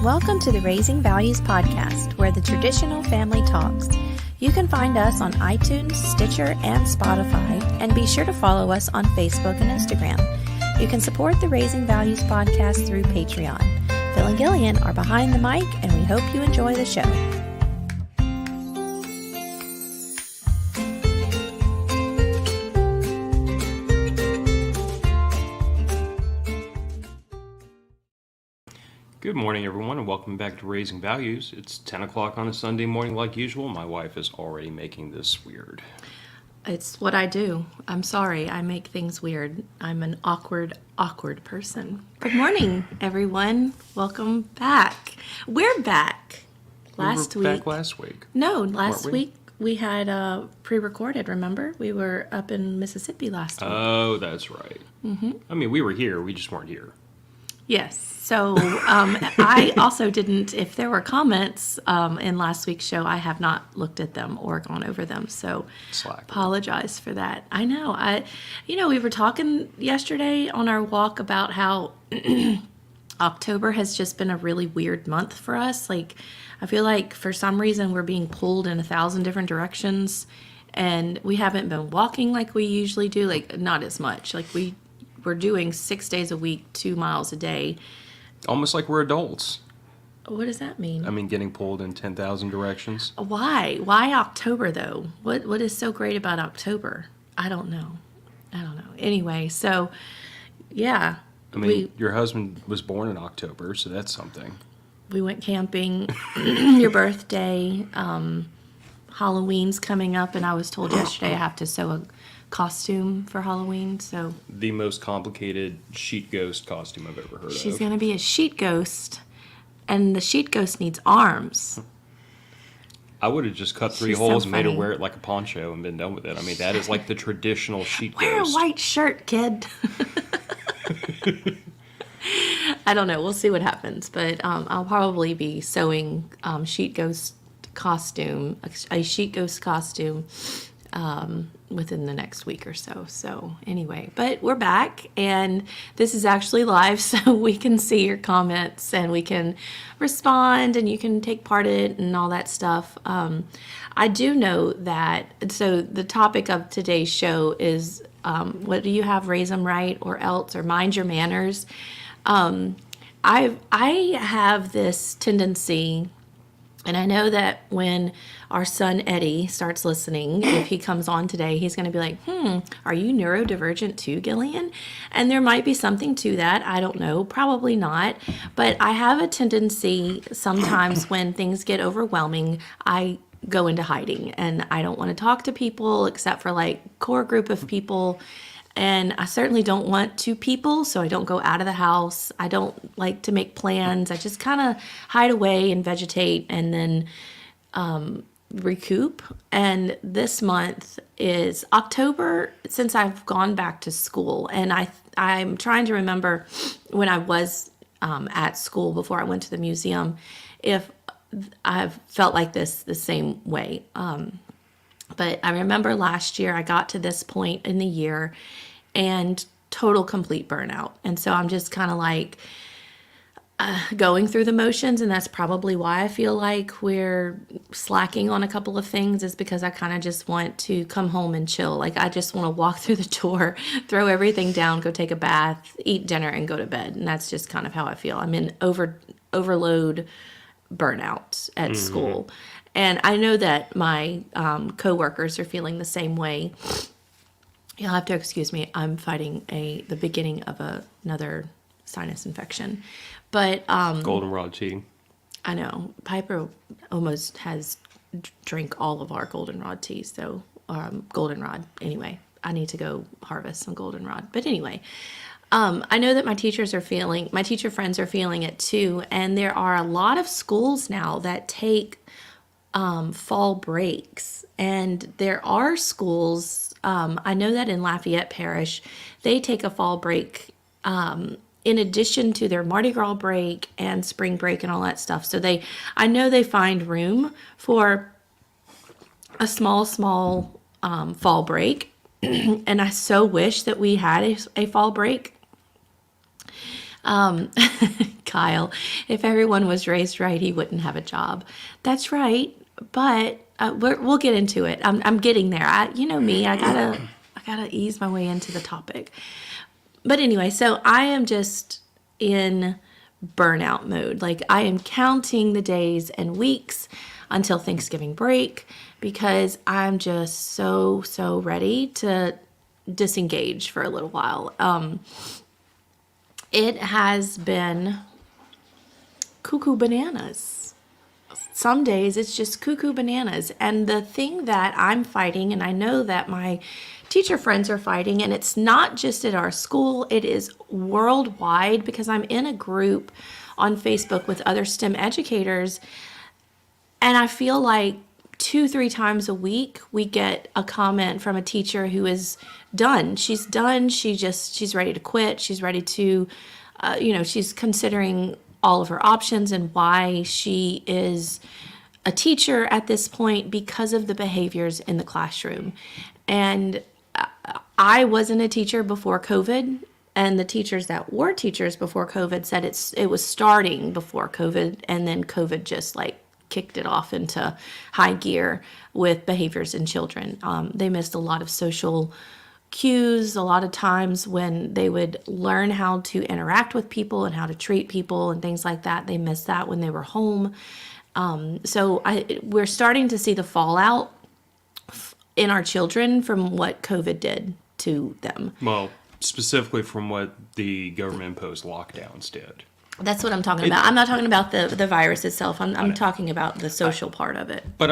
Welcome to the Raising Values podcast, where the traditional family talks. You can find us on iTunes, Stitcher, and Spotify, and be sure to follow us on Facebook and Instagram. You can support the Raising Values podcast through Patreon. Phil and Gillian are behind the mic, and we hope you enjoy the show. Good morning, everyone, and welcome back to Raising Values. It's 10 o'clock on a Sunday morning like usual. My wife is already making this weird. It's what I do. I'm sorry. I make things weird. I'm an awkward person. Good morning, everyone. Welcome back. We're back. Last week. No, last week we had pre-recorded, remember? We were up in Mississippi last week. Oh, that's right. Mm-hmm. I mean, we were here. We just weren't here. Yes. So I also didn't, if there were comments in last week's show, I have not looked at them or gone over them. So apologize for that. I know. We were talking yesterday on our walk about how October has just been a really weird month for us. Like, I feel like for some reason we're being pulled in 1,000 different directions, and we haven't been walking like we usually do, like not as much. Like we're doing 6 days a week, 2 miles a day. Almost like we're adults. What does that mean? I mean, getting pulled in 10,000 directions. Why? Why October, though? What is so great about October? I don't know. Anyway, so, yeah. I mean, your husband was born in October, so that's something. We went camping, your birthday, Halloween's coming up, and I was told yesterday I have to sew a costume for Halloween, so the most complicated sheet ghost costume I've ever heard of. She's going to be a sheet ghost, and the sheet ghost needs arms. I would have just cut three holes and made her wear it like a poncho and been done with it. I mean, that is like the traditional sheet ghost. Wear a white shirt, kid. I don't know. We'll see what happens, but I'll probably be sewing a sheet ghost costume within the next week or so. So anyway, but we're back, and this is actually live, so we can see your comments and we can respond, and you can take part in it and all that stuff. I do know that, so the topic of today's show is, what do you have, raise them right or else, or mind your manners. I have this tendency, and I know that when our son Eddie starts listening, if he comes on today, he's going to be like, are you neurodivergent too, Gillian? And there might be something to that. I don't know. Probably not. But I have a tendency sometimes when things get overwhelming, I go into hiding. And I don't want to talk to people except for like core group of people. And I certainly don't want two people, so I don't go out of the house. I don't like to make plans. I just kind of hide away and vegetate and then recoup. And this month is October, since I've gone back to school. And I'm trying to remember when I was at school before I went to the museum, if I've felt like this the same way. But I remember last year I got to this point in the year and total complete burnout. And so I'm just kind of like going through the motions. And that's probably why I feel like we're slacking on a couple of things, is because I kind of just want to come home and chill. Like I just want to walk through the door, throw everything down, go take a bath, eat dinner, and go to bed. And that's just kind of how I feel. I'm in overload burnout at school. And I know that my coworkers are feeling the same way. You'll have to excuse me. I'm fighting the beginning of another sinus infection. But goldenrod tea. I know. Piper almost has drank all of our goldenrod tea. So goldenrod. Anyway, I need to go harvest some goldenrod. But anyway, I know that my teacher friends are feeling it too. And there are a lot of schools now that take fall breaks, and there are schools, I know that in Lafayette Parish, they take a fall break in addition to their Mardi Gras break and spring break and all that stuff. So I know they find room for a small fall break, and I so wish that we had a fall break. Kyle, if everyone was raised right, he wouldn't have a job. That's right, but we'll get into it. I'm getting there. You know me, I gotta ease my way into the topic. But anyway, so I am just in burnout mode. Like I am counting the days and weeks until Thanksgiving break because I'm just so ready to disengage for a little while. It has been cuckoo bananas. Some days it's just cuckoo bananas. And the thing that I'm fighting, and I know that my teacher friends are fighting, and it's not just at our school, it is worldwide because I'm in a group on Facebook with other STEM educators, and I feel like 2-3 times a week we get a comment from a teacher who is done. She's done. She's ready to quit. She's ready to, she's considering all of her options and why she is a teacher at this point because of the behaviors in the classroom. And I wasn't a teacher before COVID, and the teachers that were teachers before COVID said it was starting before COVID, and then COVID just like kicked it off into high gear with behaviors in children. They missed a lot of social cues, a lot of times when they would learn how to interact with people and how to treat people and things like that. They missed that when they were home. We're starting to see the fallout in our children from what COVID did to them. Well, specifically from what the government imposed lockdowns did. That's what I'm talking about. I'm not talking about the virus itself. I'm talking about the social part of it. But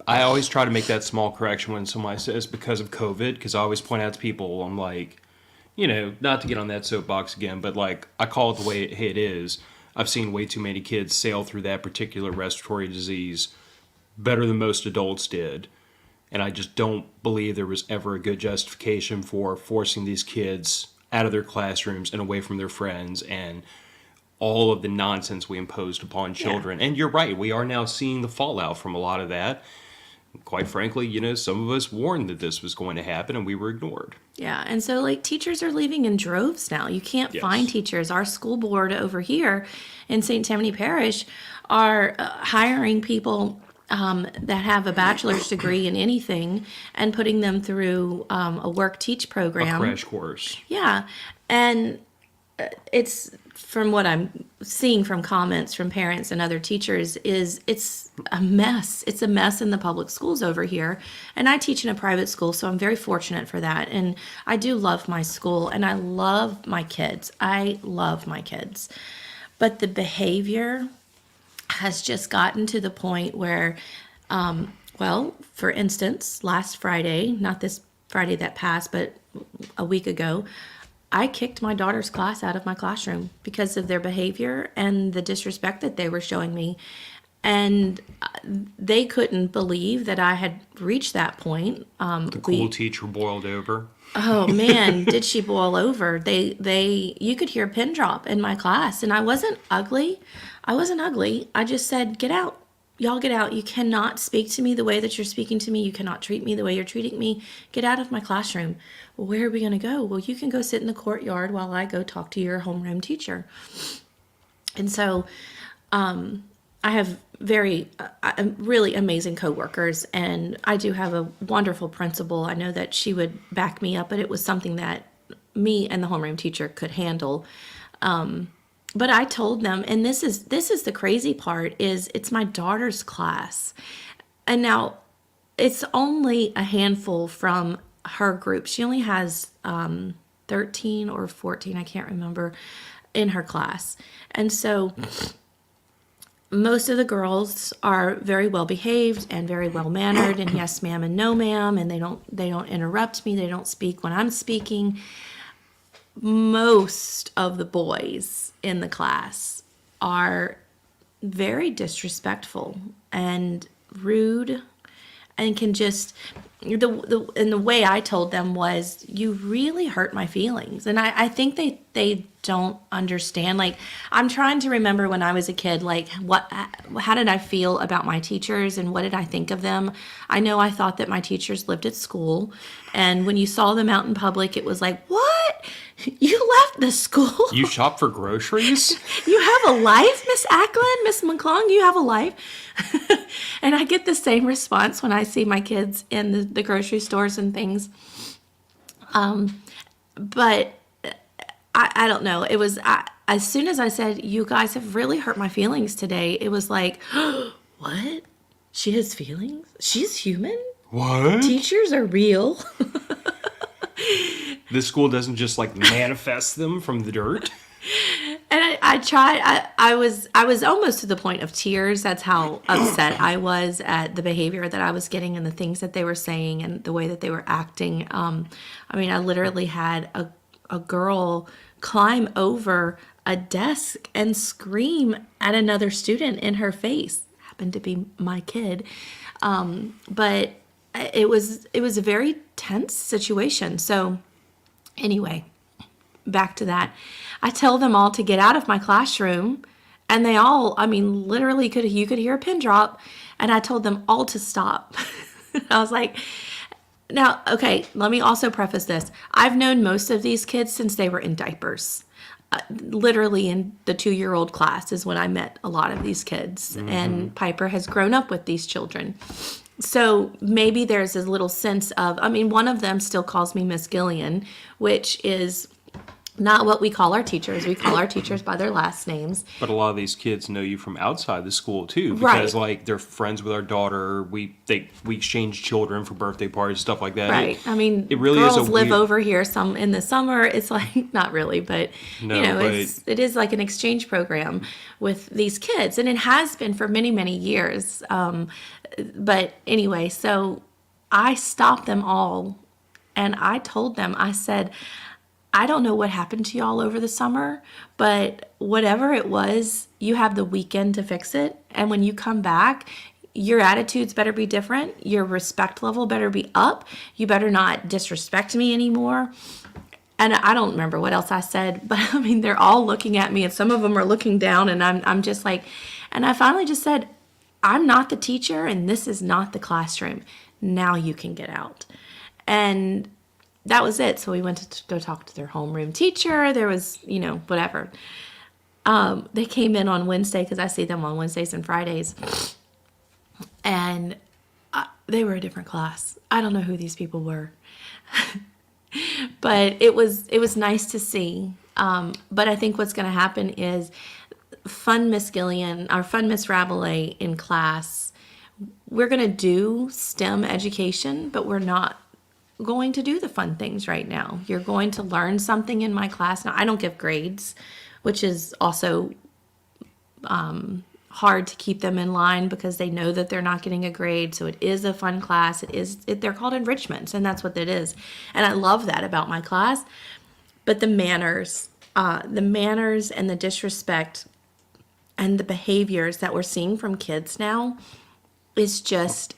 I always try to make that small correction when somebody says because of COVID, because I always point out to people, I'm like, not to get on that soapbox again, but like I call it the way it is. I've seen way too many kids sail through that particular respiratory disease better than most adults did. And I just don't believe there was ever a good justification for forcing these kids out of their classrooms and away from their friends and all of the nonsense we imposed upon children. Yeah. And you're right, we are now seeing the fallout from a lot of that. Quite frankly, some of us warned that this was going to happen and we were ignored. Yeah, and so like teachers are leaving in droves now. You can't find teachers. Our school board over here in St. Tammany Parish are hiring people that have a bachelor's degree in anything and putting them through a work-teach program. A crash course. Yeah, and it's, from what I'm seeing from comments from parents and other teachers, it's a mess. It's a mess in the public schools over here. And I teach in a private school, so I'm very fortunate for that. And I do love my school, and I love my kids. But the behavior has just gotten to the point where, for instance, last Friday, not this Friday that passed, but a week ago, I kicked my daughter's class out of my classroom because of their behavior and the disrespect that they were showing me. And they couldn't believe that I had reached that point. The cool teacher boiled over. Oh man, did she boil over? You could hear a pin drop in my class, and I wasn't ugly. I just said, get out. Y'all get out. You cannot speak to me the way that you're speaking to me. You cannot treat me the way you're treating me. Get out of my classroom. Well, where are we going to go? Well, you can go sit in the courtyard while I go talk to your homeroom teacher. And so I have really amazing coworkers, and I do have a wonderful principal. I know that she would back me up, but it was something that me and the homeroom teacher could handle. But I told them, and this is the crazy part, is it's my daughter's class. And now it's only a handful from her group. She only has 13 or 14, I can't remember, in her class. And so most of the girls are very well behaved and very well mannered, and yes ma'am and no ma'am, and they don't interrupt me, they don't speak when I'm speaking. Most of the boys in the class are very disrespectful and rude, and can just the way I told them was, you really hurt my feelings. And I think they don't understand. Like, I'm trying to remember when I was a kid, like how did I feel about my teachers and what did I think of them? I know I thought that my teachers lived at school, and when you saw them out in public, it was like, what? You left the school? You shop for groceries? You have a life, Miss Ackland, Miss McClung, you have a life. And I get the same response when I see my kids in the grocery stores and things. But I don't know. It was, as soon as I said, you guys have really hurt my feelings today, it was like, what? She has feelings? She's human? What? Teachers are real. This school doesn't just like manifest them from the dirt? And I tried, I was almost to the point of tears. That's how upset I was at the behavior that I was getting and the things that they were saying and the way that they were acting. I mean, I literally had a girl climb over a desk and scream at another student in her face. Happened to be my kid. But it was a very tense situation. So anyway, back to that. I tell them all to get out of my classroom, and they all, I mean, literally you could hear a pin drop, and I told them all to stop. I was like, now, okay, let me also preface this. I've known most of these kids since they were in diapers. Literally in the 2-year-old class is when I met a lot of these kids, and Piper has grown up with these children. So maybe there's a little sense of, I mean, one of them still calls me Miss Gillian, which is not what we call our teachers. We call our teachers by their last names. But a lot of these kids know you from outside the school too, Right. because like they're friends with our daughter. We exchange children for birthday parties, stuff like that. Right. I mean, it really girls is a live weird... over here some in the summer. It's like, not really, but No, you know, but... it is like an exchange program with these kids, and it has been for many, many years. But anyway, so I stopped them all, and I told them, I said, I don't know what happened to y'all over the summer, but whatever it was, you have the weekend to fix it. And when you come back, your attitudes better be different. Your respect level better be up. You better not disrespect me anymore. And I don't remember what else I said, but I mean, they're all looking at me, and some of them are looking down, and I'm just like, and I finally just said, I'm not the teacher, and this is not the classroom. Now you can get out. And that was it. So we went to go talk to their homeroom teacher. There was, you know, whatever. They came in on Wednesday because I see them on Wednesdays and Fridays. And they were a different class. I don't know who these people were. But it was nice to see. But I think what's going to happen is Fun Miss Gillian, our Fun Miss Rabelais in class, we're going to do STEM education, but we're not going to do the fun things right now. You're going to learn something in my class. Now, I don't give grades, which is also hard to keep them in line because they know that they're not getting a grade. So it is a fun class. They're called enrichments, and that's what it is. And I love that about my class. But the manners and the disrespect and the behaviors that we're seeing from kids now is just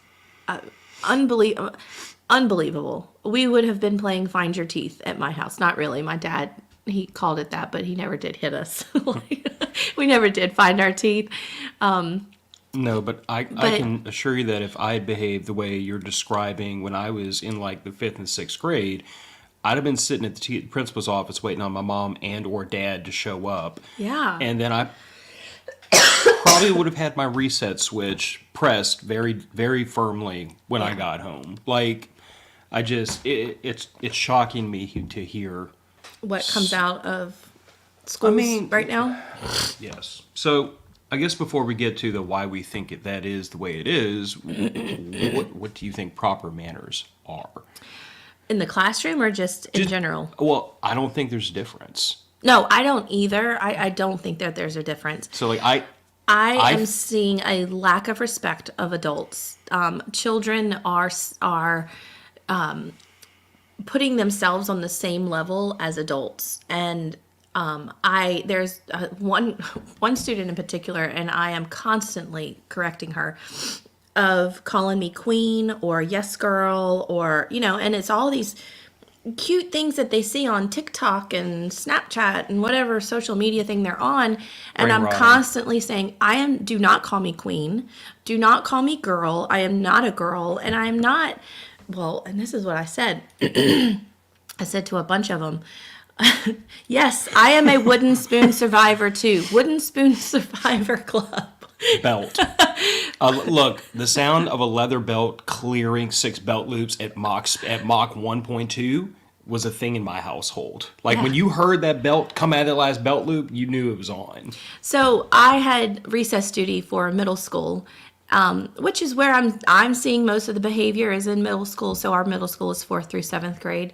unbelievable. We would have been playing Find Your Teeth at my house. Not really. My dad, he called it that, but he never did hit us. We never did find our teeth. No, but I can assure you that if I had behaved the way you're describing when I was in like the 5th and 6th grade, I'd have been sitting at the principal's office waiting on my mom and or dad to show up. Yeah. And then I probably would have had my reset switch pressed very, very firmly when I got home. Like, I just, it's shocking me to hear what comes out of schools right now. Yes. So I guess before we get to the why we think that is the way it is, what do you think proper manners are? In the classroom or just in general? Well, I don't think there's a difference. No, I don't either. I don't think that there's a difference. So like I am seeing a lack of respect of adults. Children are putting themselves on the same level as adults, and there's one student in particular, and I am constantly correcting her of calling me queen or yes girl or, you know, and it's all these cute things that they see on TikTok and Snapchat and whatever social media thing they're on. And I'm constantly saying, do not call me queen. Do not call me girl. I am not a girl. And I am not, well, and this is what I said. I said to a bunch of them, Yes, I am a wooden spoon survivor too. Wooden spoon survivor club. Belt. Look, the sound of a leather belt clearing 6 belt loops at Mach 1.2 was a thing in my household. Like, Yeah. when you heard that belt come out of that last belt loop, you knew it was on. So I had recess duty for middle school, which is where I'm seeing most of the behavior is in middle school. So our middle school is 4th through 7th grade,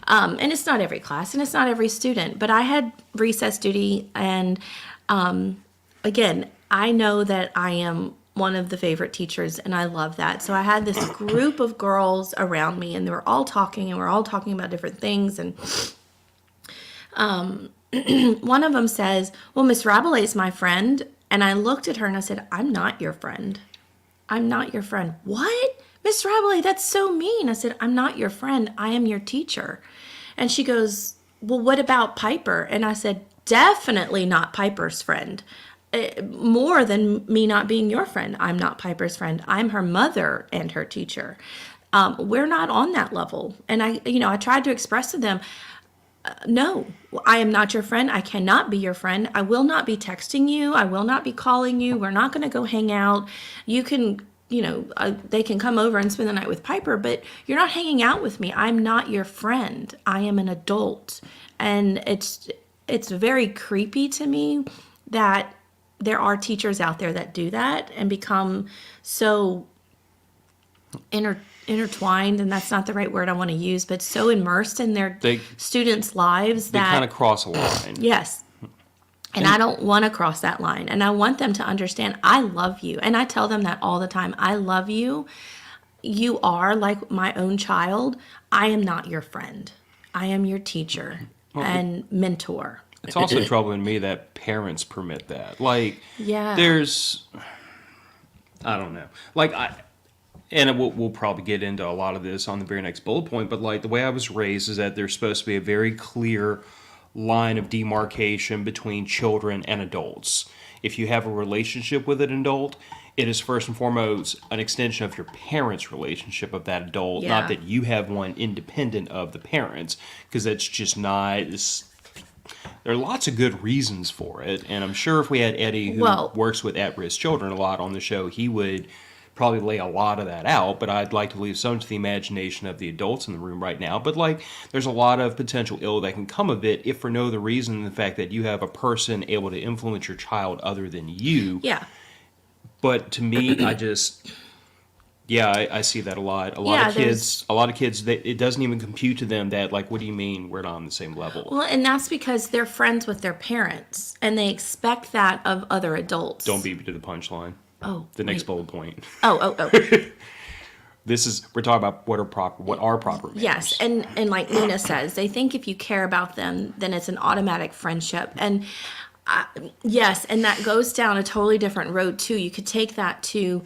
and it's not every class and it's not every student. But I had recess duty, and again, I know that I am one of the favorite teachers, and I love that. So I had this group of girls around me, and they were all talking, and we're all talking about different things, and one of them says, well, Miss Rabelais is my friend. And I looked at her and I said, I'm not your friend. I'm not your friend. What? Miss Rabelais, that's so mean. I said, I'm not your friend. I am your teacher. And she goes, well, what about Piper? And I said, definitely not Piper's friend. More than me not being your friend. I'm not Piper's friend. I'm her mother and her teacher. We're not on that level. And I tried to express to them, no, I am not your friend. I cannot be your friend. I will not be texting you. I will not be calling you. We're not going to go hang out. You can, they can come over and spend the night with Piper, but you're not hanging out with me. I'm not your friend. I am an adult. And it's very creepy to me that there are teachers out there that do that and become so intertwined, and that's not the right word I want to use, but so immersed in their students' lives They that kind of cross a line. yes. And I don't want to cross that line. And I want them to understand I love you. And I tell them that all the time. I love you. You are like my own child. I am not your friend. I am your teacher and mentor. It's also troubling me that parents permit that. Like, Yeah. there's, I don't know. And we'll probably get into a lot of this on the very next bullet point, but like the way I was raised is that there's supposed to be a very clear line of demarcation between children and adults. If you have a relationship with an adult, it is first and foremost an extension of your parents' relationship of that adult, not that you have one independent of the parents, because that's just not. There are lots of good reasons for it, and I'm sure if we had Eddie, who works with at-risk children a lot on the show, he would probably lay a lot of that out, but I'd like to leave some to the imagination of the adults in the room right now. But there's a lot of potential ill that can come of it, if for no other reason than the fact that you have a person able to influence your child other than you. Yeah. But to me, I see that a lot. A lot of kids, it doesn't even compute to them that, what do you mean we're not on the same level? Well, and that's because they're friends with their parents, and they expect that of other adults. Don't beat me to the punchline. Oh, the next bullet point. Oh. We're talking about what are proper manners. Yes, and like Nina says, they think if you care about them, then it's an automatic friendship. And yes, and that goes down a totally different road too. You could take that to,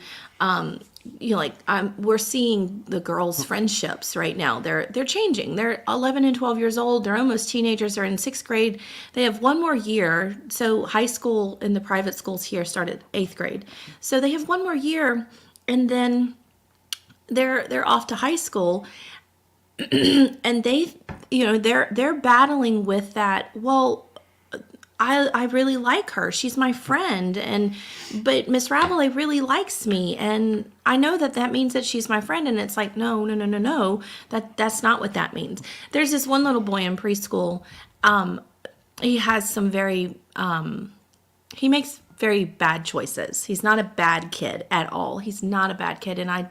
we're seeing the girls' friendships right now. They're changing. They're 11 and 12 years old. They're almost teenagers. They're in 6th grade. They have one more year. So high school in the private schools here started 8th grade. So they have one more year, and then they're off to high school. And they're battling with that. Well, I really like her. She's my friend, but Miss Rabelais really likes me, and I know that means that she's my friend. And it's like, no. That's not what that means. There's this one little boy in preschool. He has some he makes very bad choices. He's not a bad kid at all. He's not a bad kid, and I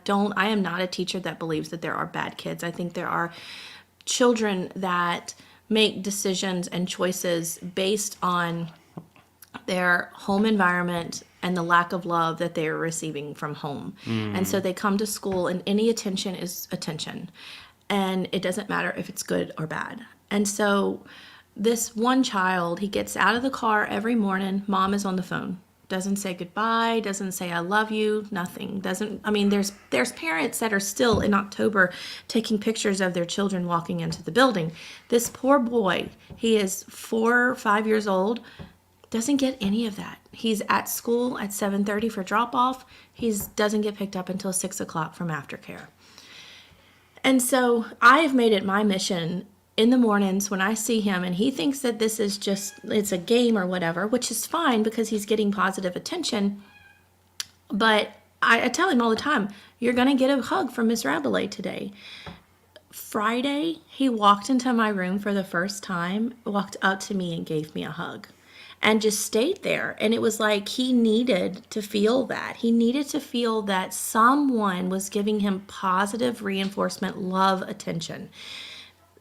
am not a teacher that believes that there are bad kids. I think there are children that make decisions and choices based on their home environment and the lack of love that they are receiving from home. And so they come to school, and any attention is attention. And it doesn't matter if it's good or bad. And so this one child, he gets out of the car every morning. Mom is on the phone. Doesn't say goodbye, doesn't say I love you, nothing. There's parents that are still in October taking pictures of their children walking into the building. This poor boy, he is 4 or 5 years old, doesn't get any of that. He's at school at 7:30 for drop off. He doesn't get picked up until 6 o'clock from aftercare. And so I've made it my mission in the mornings when I see him and he thinks that this is just, it's a game or whatever, which is fine because he's getting positive attention. But I tell him all the time, you're going to get a hug from Miss Rabelais today. Friday, he walked into my room for the first time, walked up to me and gave me a hug and just stayed there. And it was like he needed to feel that. He needed to feel that someone was giving him positive reinforcement, love, attention.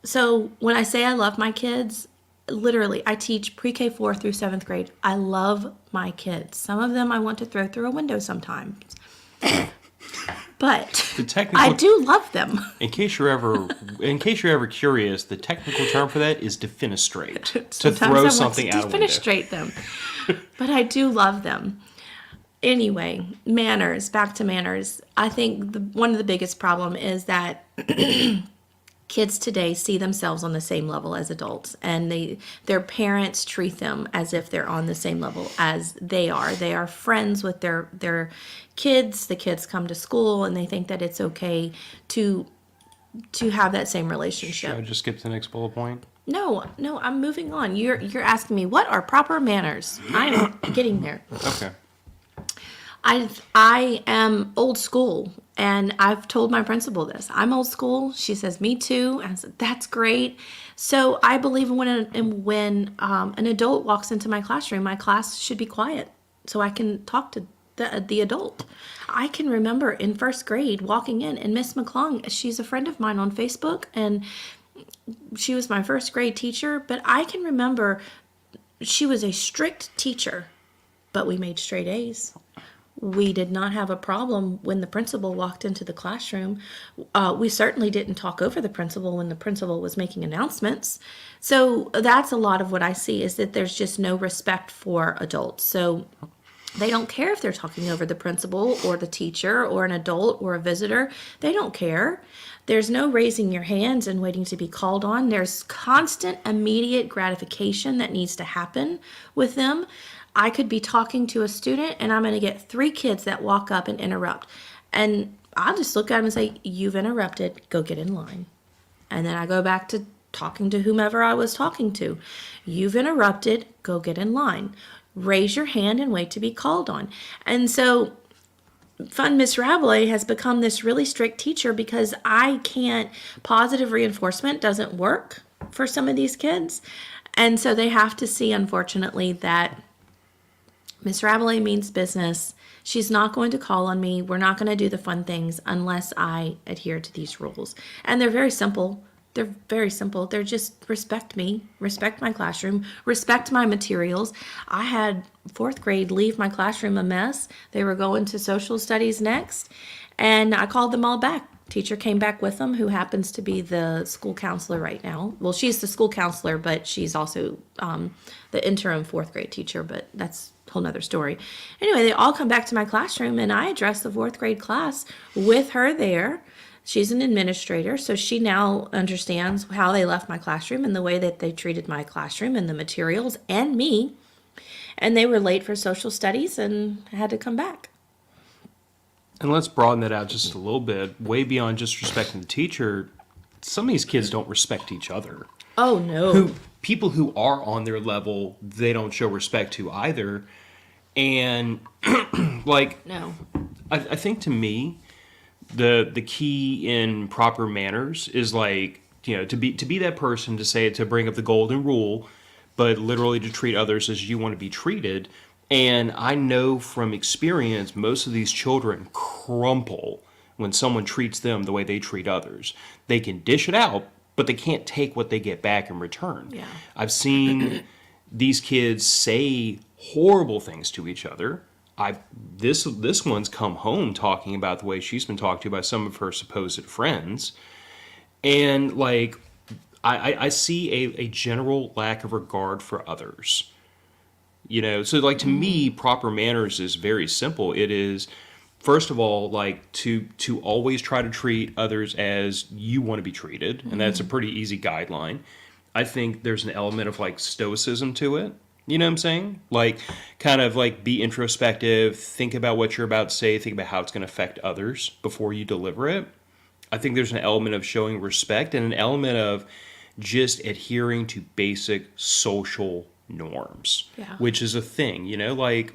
So when I say I love my kids, literally, I teach pre-K 4 through 7th grade. I love my kids. Some of them I want to throw through a window sometimes. But I do love them. In case you're ever curious, the technical term for that is defenestrate. To throw something out a window. Defenestrate them. But I do love them. Anyway, manners, back to manners. I think one of the biggest problem is that kids today see themselves on the same level as adults, and their parents treat them as if they're on the same level as they are. They are friends with their kids. The kids come to school, and they think that it's okay to have that same relationship. Should I just skip to the next bullet point? No, I'm moving on. You're asking me what are proper manners. I'm getting there. Okay. I am old school, and I've told my principal this. I'm old school. She says, me too. And I said, that's great. So I believe when an adult walks into my classroom, my class should be quiet so I can talk to the adult. I can remember in first grade walking in, and Miss McClung, she's a friend of mine on Facebook, and she was my first grade teacher, but I can remember she was a strict teacher, but we made straight A's. We did not have a problem when the principal walked into the classroom. We certainly didn't talk over the principal when the principal was making announcements. So that's a lot of what I see, is that there's just no respect for adults. So they don't care if they're talking over the principal or the teacher or an adult or a visitor. They don't care. There's no raising your hands and waiting to be called on. There's constant, immediate gratification that needs to happen with them. I could be talking to a student and I'm going to get 3 kids that walk up and interrupt. And I'll just look at them and say, you've interrupted, go get in line. And then I go back to talking to whomever I was talking to. You've interrupted, go get in line. Raise your hand and wait to be called on. And so Fun Miss Rabelais has become this really strict teacher because positive reinforcement doesn't work for some of these kids. And so they have to see, unfortunately, that Miss Rabelais means business. She's not going to call on me. We're not going to do the fun things unless I adhere to these rules. And they're very simple. They're very simple. They're just respect me, respect my classroom, respect my materials. I had 4th grade leave my classroom a mess. They were going to social studies next, and I called them all back. Teacher came back with them, who happens to be the school counselor right now. Well, she's the school counselor, but she's also the interim 4th grade teacher, but that's a whole nother story. Anyway, they all come back to my classroom, and I address the 4th grade class with her there. She's an administrator, so she now understands how they left my classroom and the way that they treated my classroom and the materials and me. And they were late for social studies and had to come back. And let's broaden that out just a little bit. Way beyond just respecting the teacher, some of these kids don't respect each other. Oh, no. People who are on their level, they don't show respect to either. And, No. I think to me, the key in proper manners is to be that person to bring up the golden rule, but literally to treat others as you want to be treated. And I know from experience, most of these children crumple when someone treats them the way they treat others. They can dish it out, but they can't take what they get back in return. Yeah. I've seen these kids say horrible things to each other. This one's come home talking about the way she's been talked to by some of her supposed friends. And I see a general lack of regard for others. So to me, proper manners is very simple. It is, first of all, to always try to treat others as you want to be treated. And that's a pretty easy guideline. I think there's an element of stoicism to it. You know what I'm saying? Be introspective, think about what you're about to say, think about how it's going to affect others before you deliver it. I think there's an element of showing respect and an element of just adhering to basic social norms, Yeah. which is a thing, like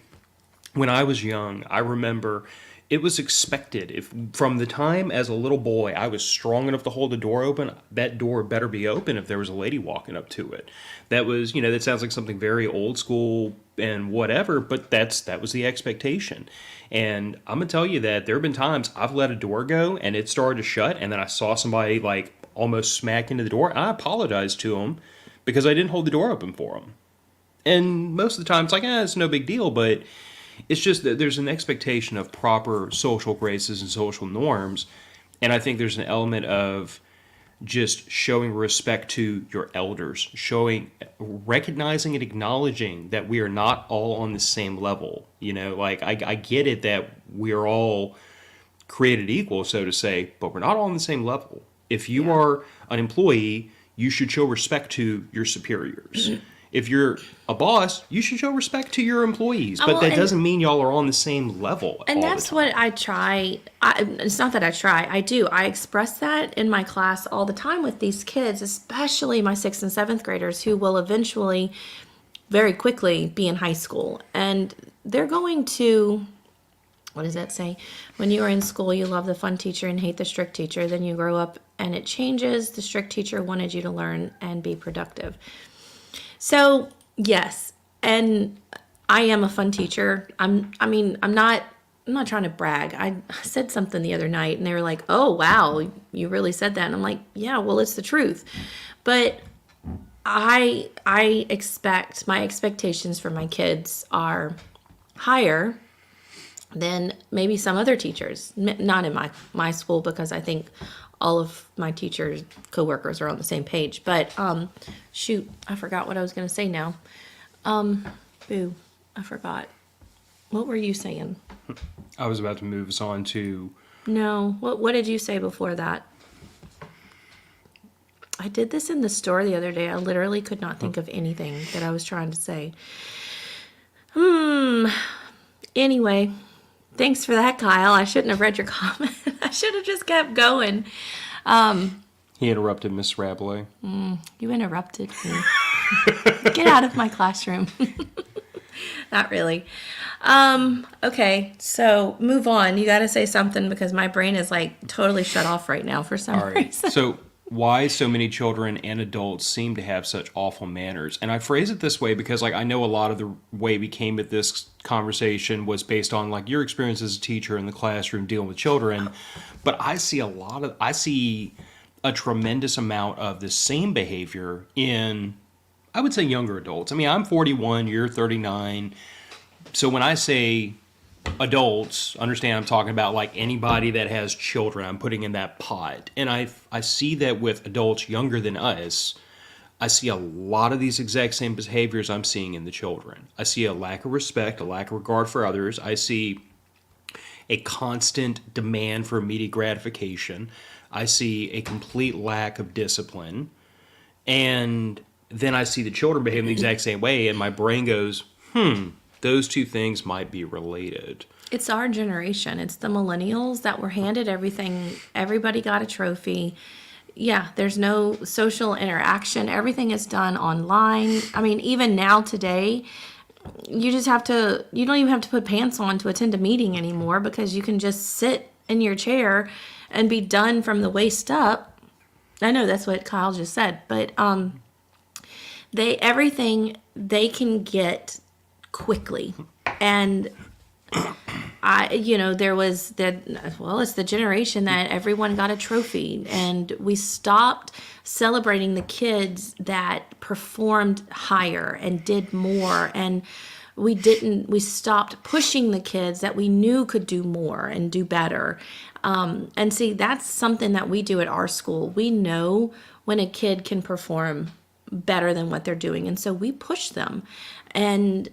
when I was young, I remember it was expected if from the time as a little boy I was strong enough to hold the door open, that door better be open if there was a lady walking up to it. That was, that sounds like something very old school and whatever, but that was the expectation. And I'm gonna tell you that there have been times I've let a door go and it started to shut, and then I saw somebody like almost smack into the door, and I apologized to them because I didn't hold the door open for them. And most of the time it's like, it's no big deal, but it's just that there's an expectation of proper social graces and social norms. And I think there's an element of just showing respect to your elders, recognizing and acknowledging that we are not all on the same level. Like I get it that we're all created equal, so to say, but we're not all on the same level. If you are an employee, you should show respect to your superiors. If you're a boss, you should show respect to your employees. But that doesn't mean y'all are on the same level. And that's what I try. It's not that I try. I do. I express that in my class all the time with these kids, especially my 6th and 7th graders who will eventually, very quickly, be in high school. And they're going to, what does that say? When you are in school, you love the fun teacher and hate the strict teacher. Then you grow up and it changes. The strict teacher wanted you to learn and be productive. So, yes, and I am a fun teacher. I'm not trying to brag. I said something the other night and they were like, "Oh, wow, you really said that." And I'm like, "Yeah, well, it's the truth." But I expect, my expectations for my kids are higher than maybe some other teachers. Not in my school, because I think all of my teachers, coworkers are on the same page. But shoot, I forgot what I was going to say now. Boo, I forgot. What were you saying? I was about to move us on to... No, what did you say before that? I did this in the store the other day. I literally could not think of anything that I was trying to say. Anyway, thanks for that, Kyle. I shouldn't have read your comment. I should have just kept going. He interrupted Miss Rabelais. You interrupted me. Get out of my classroom. Not really. Okay, so move on. You got to say something because my brain is like totally shut off right now for some reason. So why so many children and adults seem to have such awful manners? And I phrase it this way because like I know a lot of the way we came at this conversation was based on like your experience as a teacher in the classroom dealing with children, but I see a tremendous amount of the same behavior in, I would say, younger adults. I mean, I'm 41, you're 39. So when I say adults, understand I'm talking about like anybody that has children, I'm putting in that pot. And I see that with adults younger than us, I see a lot of these exact same behaviors I'm seeing in the children. I see a lack of respect, a lack of regard for others. I see a constant demand for immediate gratification. I see a complete lack of discipline. And then I see the children behave the exact same way, and my brain goes, those two things might be related. It's our generation. It's the millennials that were handed everything. Everybody got a trophy. Yeah, there's no social interaction. Everything is done online. I mean, even now today, you don't even have to put pants on to attend a meeting anymore because you can just sit in your chair and be done from the waist up. I know that's what Kyle just said, but everything they can get quickly. And there was it's the generation that everyone got a trophy, and we stopped celebrating the kids that performed higher and did more, and we stopped pushing the kids that we knew could do more and do better. And see, that's something that we do at our school. We know when a kid can perform better than what they're doing, and so we push them. And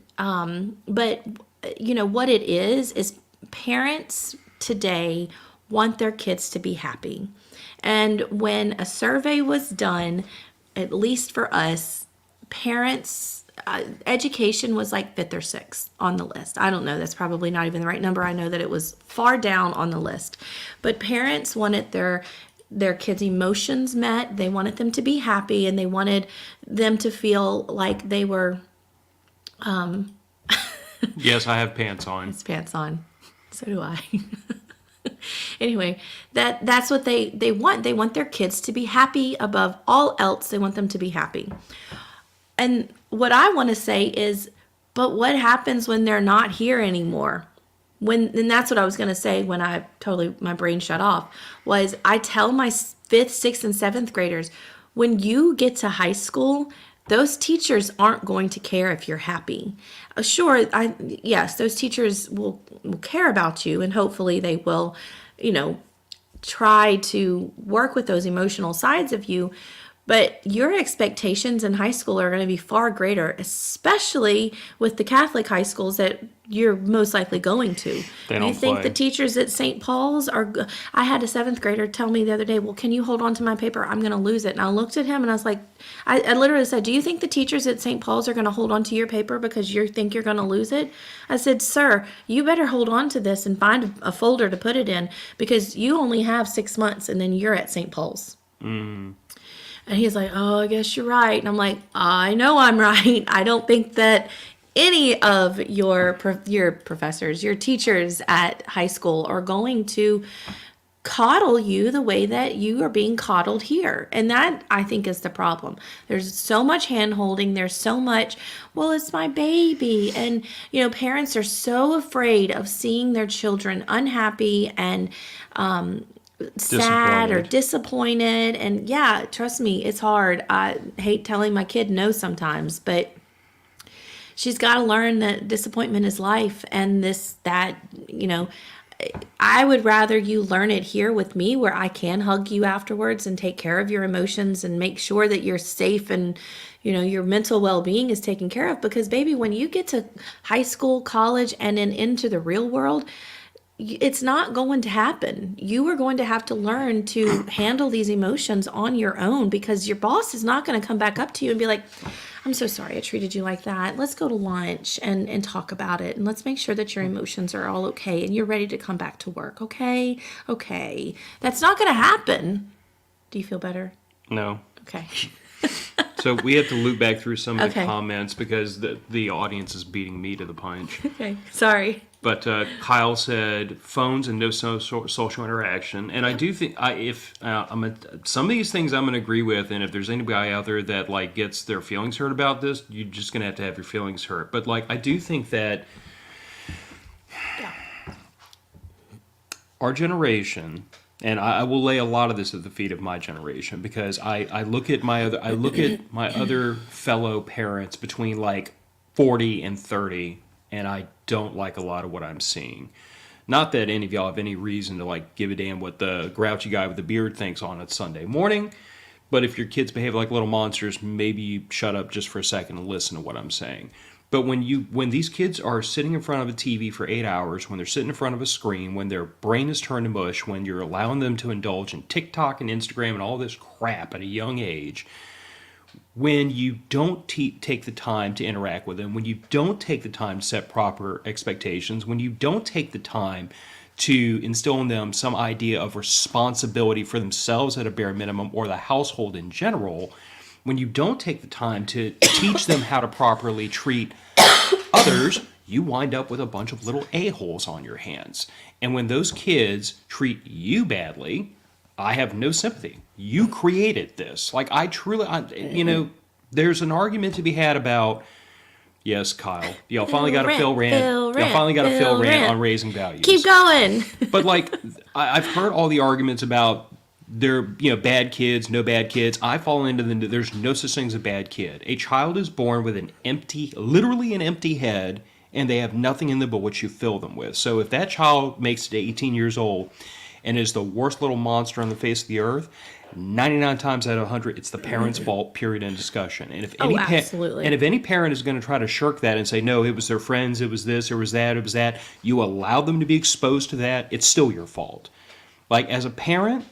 but what it is parents today want their kids to be happy. And when a survey was done, at least for us, parents, education was like 5th or 6th on the list. I don't know. That's probably not even the right number. I know that it was far down on the list. But parents wanted their their kids' emotions met. They wanted them to be happy, and they wanted them to feel like they were. Yes, I have pants on. It's pants on. So do I. Anyway, that's what they want. They want their kids to be happy above all else. They want them to be happy. And what I want to say is, but what happens when they're not here anymore? And that's what I was going to say when my brain shut off, was I tell my 5th, 6th, and 7th graders, when you get to high school, those teachers aren't going to care if you're happy. Sure, yes, those teachers will care about you, and hopefully they will, try to work with those emotional sides of you. But your expectations in high school are going to be far greater, especially with the Catholic high schools that you're most likely going to. They don't You think play. the teachers at St. Paul's are... I had a 7th grader tell me the other day, well, can you hold on to my paper? I'm going to lose it. And I looked at him and I was like, I literally said, do you think the teachers at St. Paul's are going to hold on to your paper because you think you're going to lose it? I said, sir, you better hold on to this and find a folder to put it in, because you only have 6 months and then you're at St. Paul's. And he's like, oh, I guess you're right. And I'm like, I know I'm right. I don't think that any of your professors, your teachers at high school are going to coddle you the way that you are being coddled here. And that, I think, is the problem. There's so much hand-holding. There's so much, well, it's my baby. And, parents are so afraid of seeing their children unhappy and sad or disappointed. And yeah, trust me, it's hard. I hate telling my kid no sometimes, but she's got to learn that disappointment is life. And I would rather you learn it here with me, where I can hug you afterwards and take care of your emotions and make sure that you're safe and your mental well-being is taken care of. Because baby, when you get to high school, college, and then into the real world, it's not going to happen. You are going to have to learn to handle these emotions on your own, because your boss is not going to come back up to you and be like, I'm so sorry I treated you like that. Let's go to lunch and talk about it. And let's make sure that your emotions are all okay and you're ready to come back to work. Okay? Okay. That's not going to happen. Do you feel better? No. Okay. So we have to loop back through some of the Okay. comments because the audience is beating me to the punch. Okay. Sorry. But Kyle said phones and no social interaction, and I do think some of these things I'm going to agree with. And if there's anybody out there that gets their feelings hurt about this, you're just going to have your feelings hurt. But I do think that our generation, and I will lay a lot of this at the feet of my generation, because I look at my other fellow parents between 40 and 30. And I don't like a lot of what I'm seeing. Not that any of y'all have any reason to give a damn what the grouchy guy with the beard thinks on a Sunday morning. But if your kids behave like little monsters, maybe you shut up just for a second and listen to what I'm saying. But when these kids are sitting in front of a TV for 8 hours, when they're sitting in front of a screen, when their brain is turned to mush, when you're allowing them to indulge in TikTok and Instagram and all this crap at a young age, when you don't take the time to interact with them, when you don't take the time to set proper expectations, when you don't take the time to instill in them some idea of responsibility for themselves at a bare minimum, or the household in general, when you don't take the time to teach them how to properly treat others, you wind up with a bunch of little a-holes on your hands. And when those kids treat you badly, I have no sympathy. You created this. There's an argument to be had about, yes, Kyle, y'all finally got a Phil rant. Y'all finally got a Phil rant on raising values. Keep going. But I've heard all the arguments about there, bad kids, no bad kids. I fall into there's no such thing as a bad kid. A child is born with literally an empty head, and they have nothing in them but what you fill them with. So if that child makes it to 18 years old and is the worst little monster on the face of the earth, 99 times out of 100, it's the parent's fault, period, end discussion. And if absolutely. And if any parent is going to try to shirk that and say, no, it was their friends, it was this, it was that, you allow them to be exposed to that, it's still your fault. As a parent,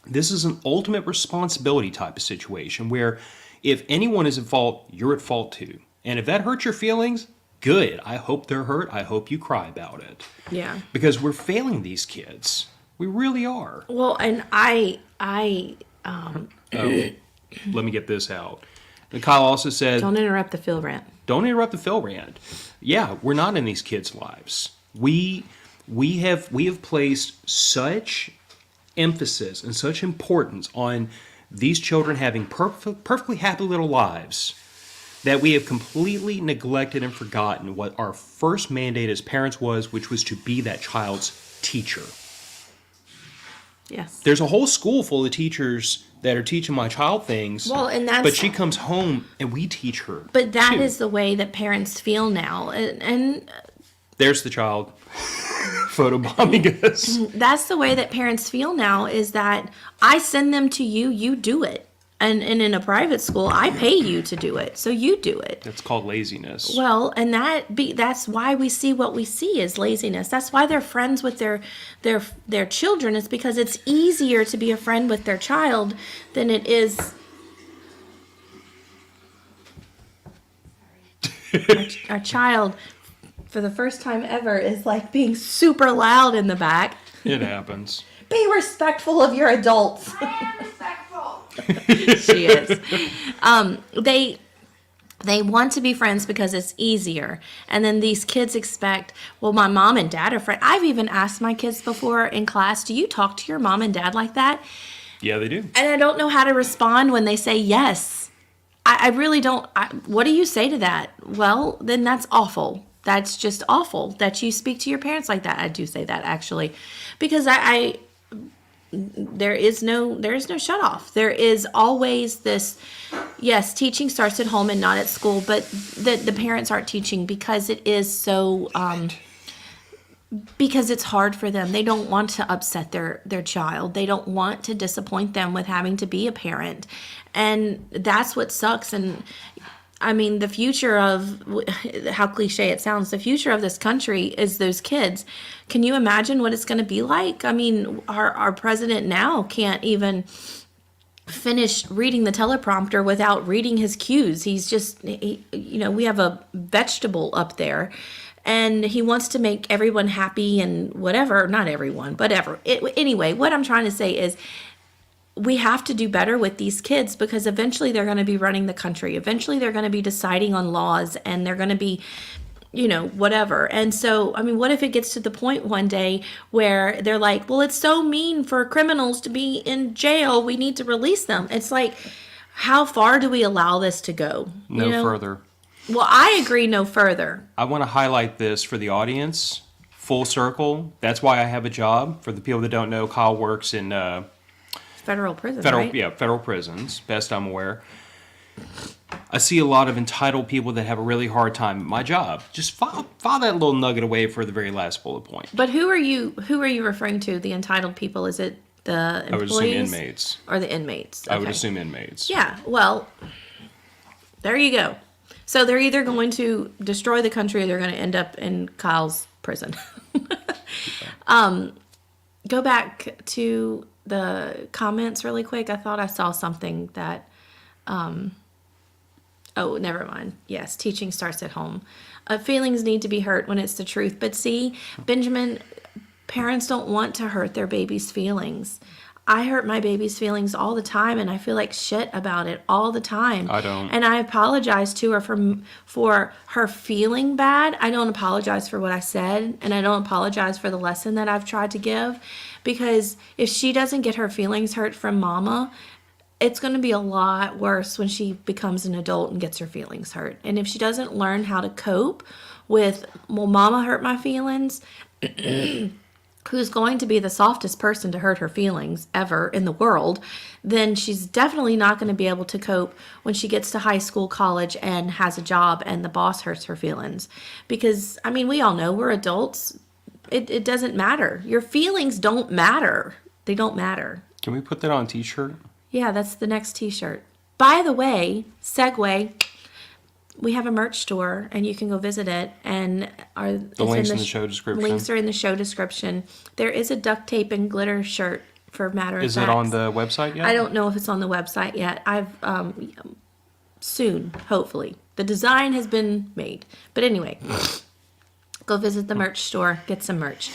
this is an ultimate responsibility type of situation where if anyone is at fault, you're at fault too. And if that hurts your feelings, good. I hope they're hurt. I hope you cry about it. Yeah. Because we're failing these kids. We really are. Well, and Oh, let me get this out. And Kyle also said, don't interrupt the Phil rant. don't interrupt the Phil rant. Yeah, we're not in these kids' lives. We have placed such emphasis and such importance on these children having perfectly happy little lives that we have completely neglected and forgotten what our first mandate as parents was, which was to be that child's teacher. Yes. There's a whole school full of teachers that are teaching my child things. Well, and that's... But she comes home and we teach her. But that too. is the way that parents feel now. And There's the child photobombing us. that's the way that parents feel now, is that I send them to you, you do it. And in a private school, I pay you to do it, so you do it. That's called laziness. Well, and that's why we see what we see is laziness. That's why they're friends with their children. It's because it's easier to be a friend with their child than it is. Our child, for the first time ever, is like being super loud in the back. It happens. Be respectful of your adults. I am respectful. She is. They want to be friends because it's easier. And then these kids expect, well, my mom and dad are friends. I've even asked my kids before in class, do you talk to your mom and dad like that? Yeah, they do. And I don't know how to respond when they say yes. I really don't. What do you say to that? Well, then that's awful. That's just awful that you speak to your parents like that. I do say that, actually, because there is no shut off. There is always this, yes, teaching starts at home and not at school, but the parents aren't teaching because it is so, because it's hard for them. They don't want to upset their child. They don't want to disappoint them with having to be a parent. And that's what sucks. And I mean, the future of, how cliche it sounds, the future of this country is those kids. Can you imagine what it's going to be like? I mean, our president now can't even finish reading the teleprompter without reading his cues. He's just, we have a vegetable up there, and he wants to make everyone happy and whatever. Not everyone, but anyway, what I'm trying to say is, we have to do better with these kids, because eventually they're going to be running the country. Eventually they're going to be deciding on laws, and they're going to be, whatever. And so, I mean, what if it gets to the point one day where they're like, well, it's so mean for criminals to be in jail, we need to release them. It's like, how far do we allow this to go? No further. Well, I agree, no further. I want to highlight this for the audience. Full circle. That's why I have a job. For the people that don't know, Kyle works in... Federal prison, right? Yeah, federal prisons, best I'm aware. I see a lot of entitled people that have a really hard time at my job. Just file that little nugget away for the very last bullet point. But who are you referring to, the entitled people? Is it the employees? I would assume inmates. Or the inmates? Okay. I would assume inmates. Yeah, well, there you go. So they're either going to destroy the country or they're going to end up in Kyle's prison. Go back to the comments really quick. I thought I saw something that, oh, never mind. Yes, teaching starts at home. Feelings need to be hurt when it's the truth. But see, Benjamin, parents don't want to hurt their baby's feelings. I hurt my baby's feelings all the time, and I feel like shit about it all the time. I don't. And I apologize to her for her feeling bad. I don't apologize for what I said, and I don't apologize for the lesson that I've tried to give, because if she doesn't get her feelings hurt from mama, it's going to be a lot worse when she becomes an adult and gets her feelings hurt. And if she doesn't learn how to cope with, well, mama hurt my feelings, who's going to be the softest person to hurt her feelings ever in the world, then she's definitely not going to be able to cope when she gets to high school, college, and has a job and the boss hurts her feelings. Because, I mean, we all know we're adults. It doesn't matter. Your feelings don't matter. They don't matter. Can we put that on a t-shirt? Yeah, that's the next t-shirt. By the way, segue, we have a merch store, and you can go visit it. And the links in the show description. Links are in the show description. There is a duct tape and glitter shirt, for matter of fact. Is it on the website yet? I don't know if it's on the website yet. I've soon, hopefully. The design has been made. But anyway, go visit the merch store, get some merch.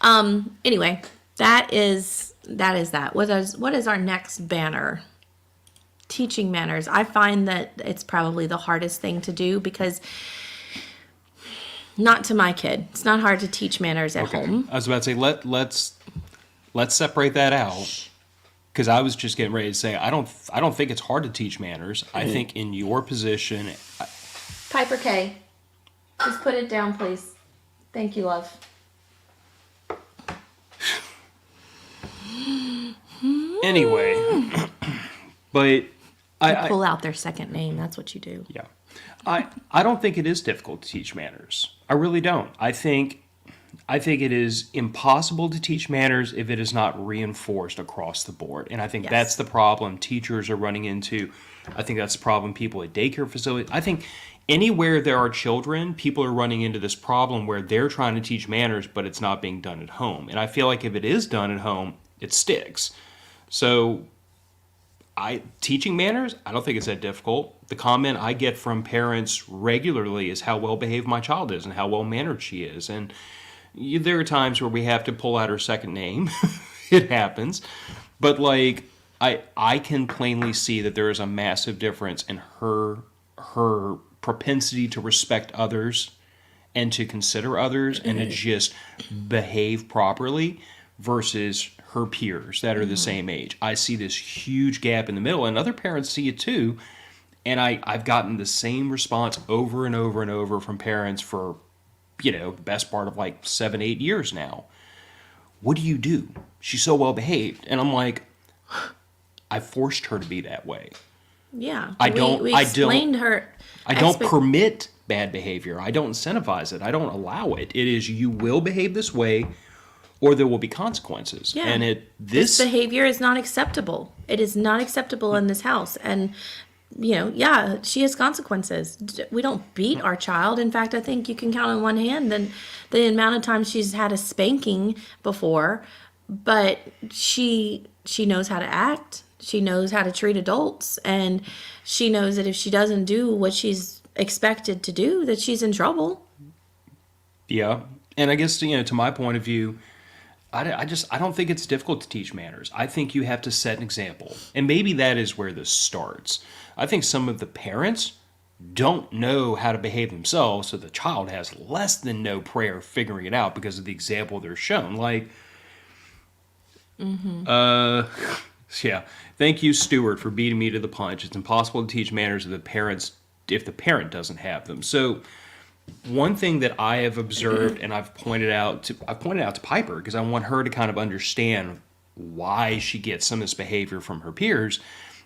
Anyway, that is that. What is our next banner? Teaching manners. I find that it's probably the hardest thing to do because not to my kid. It's not hard to teach manners at home. I was about to say let's separate that out, because I was just getting ready to say I don't think it's hard to teach manners. I think in your position, Piper K, just put it down, please. Thank you, love. Anyway, but I pull out their second name. That's what you do. yeah, I don't think it is difficult to teach manners. I really don't. I think it is impossible to teach manners if it is not reinforced across the board. And I think that's the problem teachers are running into. I think that's the problem people at daycare facilities. I think anywhere there are children, people are running into this problem where they're trying to teach manners, but it's not being done at home. And I feel like if it is done at home, it sticks. So teaching manners, I don't think it's that difficult. The comment I get from parents regularly is how well behaved my child is and how well mannered she is. And there are times where we have to pull out her second name. It happens. But like I can plainly see that there is a massive difference in her propensity to respect others and to consider others and to just behave properly versus her peers that are the same age. I see this huge gap in the middle, and other parents see it too. And I've gotten the same response over and over and over from parents for, the best part of like 7-8 years now. What do you do? She's so well behaved. And I'm like, I forced her to be that way. Yeah. We explained her. I don't permit bad behavior. I don't incentivize it. I don't allow it. It is, you will behave this way or there will be consequences. Yeah. And this behavior is not acceptable. It is not acceptable in this house. And, she has consequences. We don't beat our child. In fact, I think you can count on one hand the amount of times she's had a spanking before, but she knows how to act. She knows how to treat adults, and she knows that if she doesn't do what she's expected to do, that she's in trouble. Yeah. And I guess, to my point of view, I don't think it's difficult to teach manners. I think you have to set an example. And maybe that is where this starts. I think some of the parents don't know how to behave themselves, so the child has less than no prayer figuring it out because of the example they're shown. Like, yeah. Thank you, Stuart, for beating me to the punch. It's impossible to teach manners if the parent doesn't have them. So one thing that I have observed and I've pointed out to Piper, because I want her to kind of understand why she gets some of this behavior from her peers.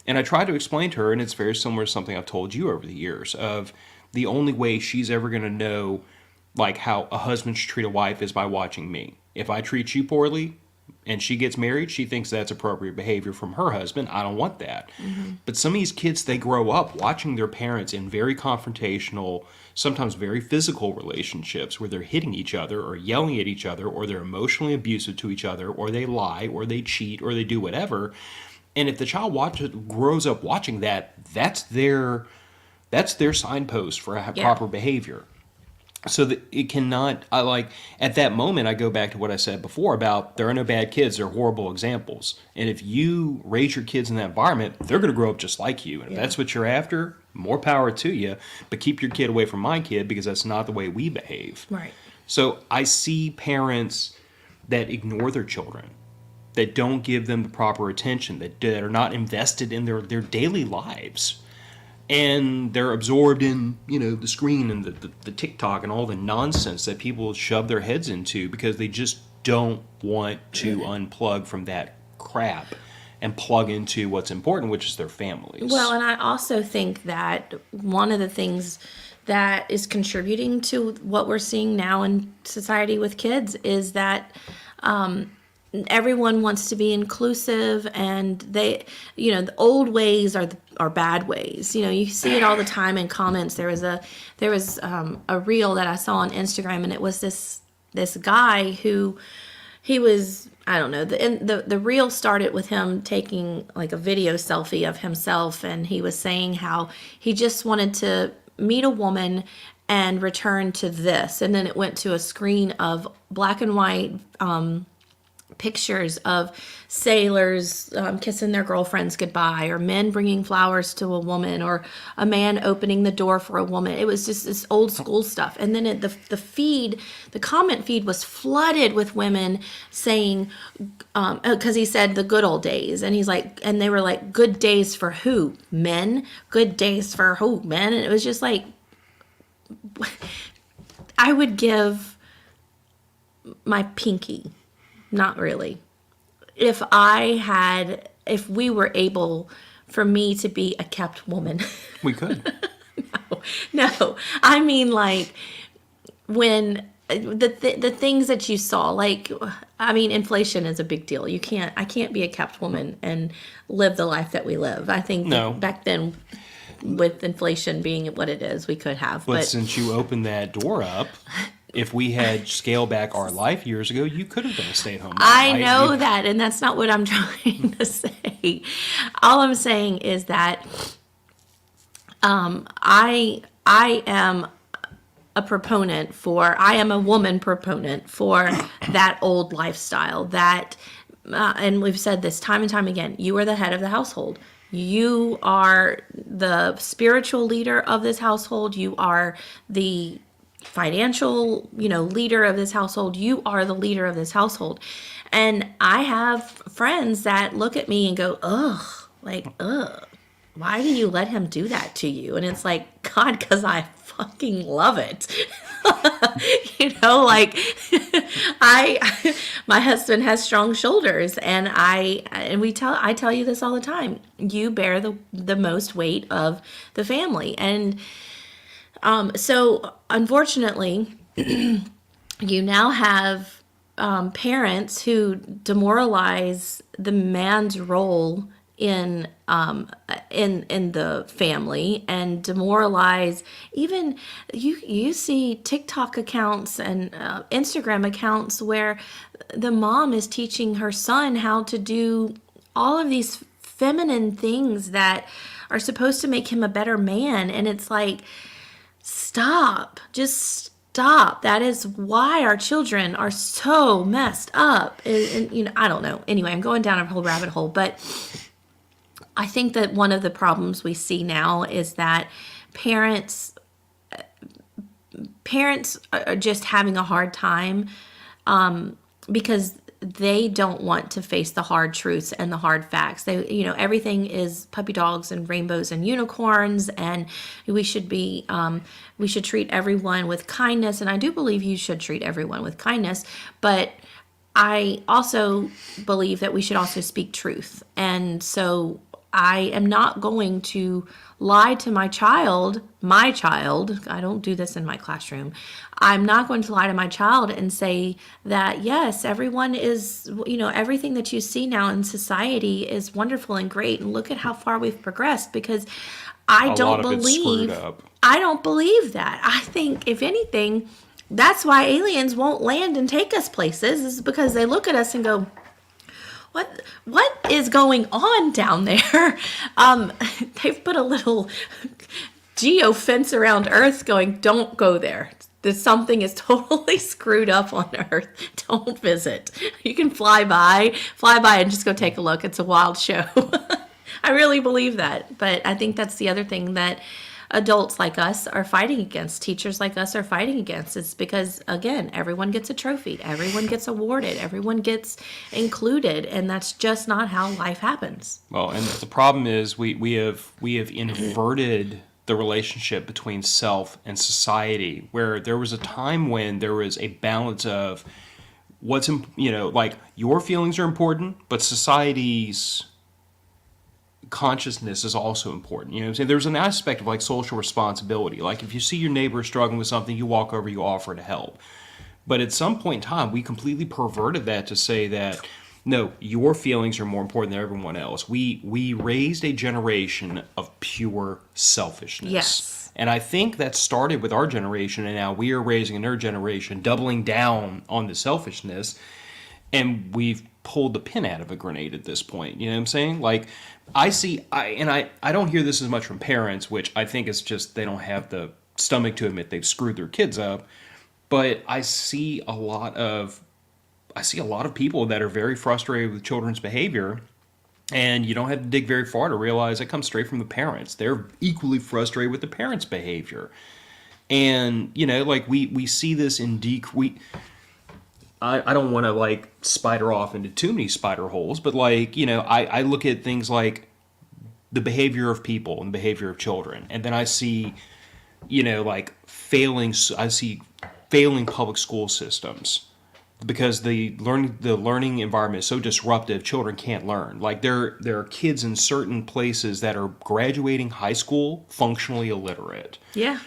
And I try to explain to her, and it's very similar to something I've told you over the years, of the only way she's ever going to know like how a husband should treat a wife is by watching me. If I treat you poorly and she gets married, she thinks that's appropriate behavior from her husband. I don't want that. Mm-hmm. But some of these kids, they grow up watching their parents in very confrontational, sometimes very physical relationships where they're hitting each other or yelling at each other, or they're emotionally abusive to each other, or they lie, or they cheat, or they do whatever. And if the child grows up watching that, that's their signpost for proper behavior. So that it cannot, at that moment, I go back to what I said before about there are no bad kids, they're horrible examples. And if you raise your kids in that environment, they're going to grow up just like you. And if that's what you're after, more power to you. But keep your kid away from my kid, because that's not the way we behave. Right. So I see parents that ignore their children, that don't give them the proper attention, that are not invested in their daily lives. And they're absorbed in, the screen and the TikTok and all the nonsense that people shove their heads into because they just don't want to unplug from that crap and plug into what's important, which is their families. Well, and I also think that one of the things that is contributing to what we're seeing now in society with kids is that everyone wants to be inclusive, and the old ways are bad ways. You see it all the time in comments. There was a reel that I saw on Instagram, and it was this guy who he was, I don't know, the reel started with him taking like a video selfie of himself, and he was saying how he just wanted to meet a woman and return to this, and then it went to a screen of black and white pictures of sailors kissing their girlfriends goodbye, or men bringing flowers to a woman, or a man opening the door for a woman. It was just this old school stuff. And then the comment feed was flooded with women saying, because he said the good old days, and he's like, and they were like, good days for who? Men? Good days for who? Men? And it was just like, I would give my pinky. Not really. If we were able for me to be a kept woman. We could. No. I mean, like, when the things that you saw, like, I mean, inflation is a big deal. I can't be a kept woman and live the life that we live. I think that back then, with inflation being what it is, we could have. But since you opened that door up, if we had scaled back our life years ago, you could have been a stay-at-home mom. I know that, and that's not what I'm trying to say. All I'm saying is that I am a woman proponent for that old lifestyle. That, and we've said this time and time again, you are the head of the household. You are the spiritual leader of this household. You are the financial, leader of this household. You are the leader of this household. And I have friends that look at me and go, ugh, why do you let him do that to you? And it's like, God, because I fucking love it. My husband has strong shoulders, and I tell you this all the time. You bear the most weight of the family. And so unfortunately, you now have parents who demoralize the man's role in the family, and demoralize even you see TikTok accounts and Instagram accounts where the mom is teaching her son how to do all of these feminine things that are supposed to make him a better man. And it's like, just stop. That is why our children are so messed up. And I don't know. Anyway, I'm going down a whole rabbit hole, but I think that one of the problems we see now is that parents are just having a hard time because they don't want to face the hard truths and the hard facts. Everything is puppy dogs and rainbows and unicorns, and we should treat everyone with kindness. And I do believe you should treat everyone with kindness, but I also believe that we should also speak truth. And so I am not going to lie to my child. I don't do this in my classroom. I'm not going to lie to my child and say that, yes, everyone is, everything that you see now in society is wonderful and great. And look at how far we've progressed, because I don't believe that. I think, if anything, that's why aliens won't land and take us places, is because they look at us and go, what is going on down there? They've put a little geofence around Earth going, don't go there. Something is totally screwed up on Earth. Don't visit. You can fly by and just go take a look. It's a wild show. I really believe that. But I think that's the other thing that adults like us are fighting against, teachers like us are fighting against. It's because, again, everyone gets a trophy, everyone gets awarded, everyone gets included, and that's just not how life happens. Well, and the problem is we have inverted the relationship between self and society, where there was a time when there was a balance of what's, like, your feelings are important, but society's consciousness is also important. You know what I'm saying? There's an aspect of like social responsibility. Like if you see your neighbor struggling with something, you walk over, you offer to help. But at some point in time, we completely perverted that to say that, no, your feelings are more important than everyone else. We raised a generation of pure selfishness. Yes. And I think that started with our generation, and now we are raising another generation, doubling down on the selfishness, and we've pulled the pin out of a grenade at this point. You know what I'm saying? Like, I don't hear this as much from parents, which I think is just they don't have the stomach to admit they've screwed their kids up. But I see a lot of I see a lot of people that are very frustrated with children's behavior. And you don't have to dig very far to realize it comes straight from the parents. They're equally frustrated with the parents' behavior. And, like we see this in I don't want to like spider off into too many spider holes, but like, I look at things like the behavior of people and the behavior of children. And then I see, like I see failing public school systems because the learning environment is so disruptive, children can't learn. Like there are kids in certain places that are graduating high school functionally illiterate. Yeah.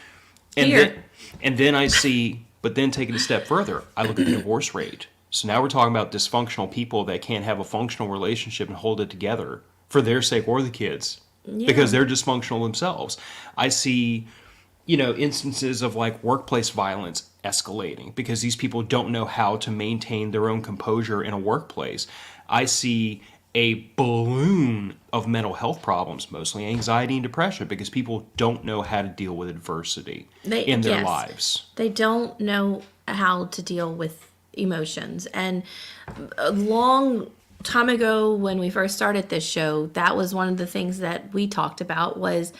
And then I see, but then take it a step further, I look at the divorce rate. So now we're talking about dysfunctional people that can't have a functional relationship and hold it together for their sake or the kids because they're dysfunctional themselves. I see, instances of like workplace violence escalating because these people don't know how to maintain their own composure in a workplace. I see a balloon of mental health problems, mostly anxiety and depression, because people don't know how to deal with adversity in their lives. They don't know how to deal with emotions. And a long time ago when we first started this show, that was one of the things that we talked about was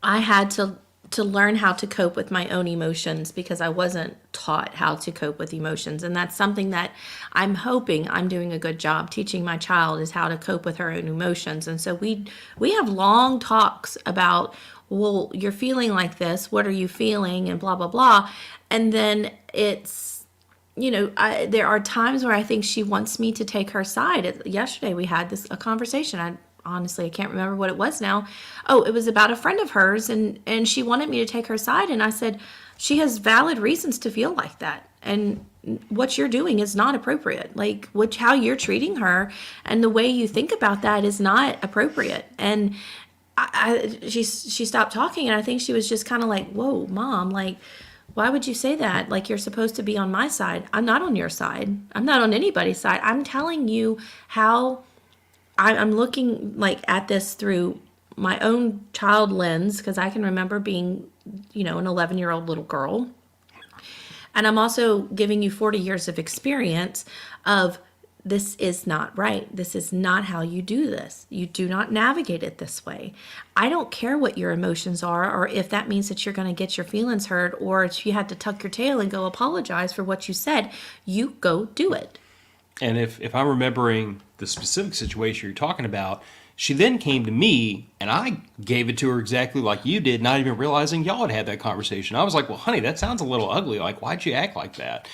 I had to learn how to cope with my own emotions because I wasn't taught how to cope with emotions. And that's something that I'm hoping I'm doing a good job teaching my child is how to cope with her own emotions. And so we have long talks about, well, you're feeling like this. What are you feeling? And blah, blah, blah. And then it's, there are times where I think she wants me to take her side. Yesterday we had a conversation. Honestly, I can't remember what it was now. Oh, it was about a friend of hers, and she wanted me to take her side. And I said, she has valid reasons to feel like that. And what you're doing is not appropriate. Like, how you're treating her and the way you think about that is not appropriate. And she stopped talking, and I think she was just kind of like, whoa, Mom, like, why would you say that? Like, you're supposed to be on my side. I'm not on your side. I'm not on anybody's side. I'm telling you how I'm looking like at this through my own child lens because I can remember being, an 11-year-old little girl. And I'm also giving you 40 years of experience of this is not right. This is not how you do this. You do not navigate it this way. I don't care what your emotions are or if that means that you're going to get your feelings hurt or if you had to tuck your tail and go apologize for what you said. You go do it. And if I'm remembering the specific situation you're talking about, she then came to me and I gave it to her exactly like you did, not even realizing y'all had that conversation. I was like, well, honey, that sounds a little ugly. Like, why'd you act like that?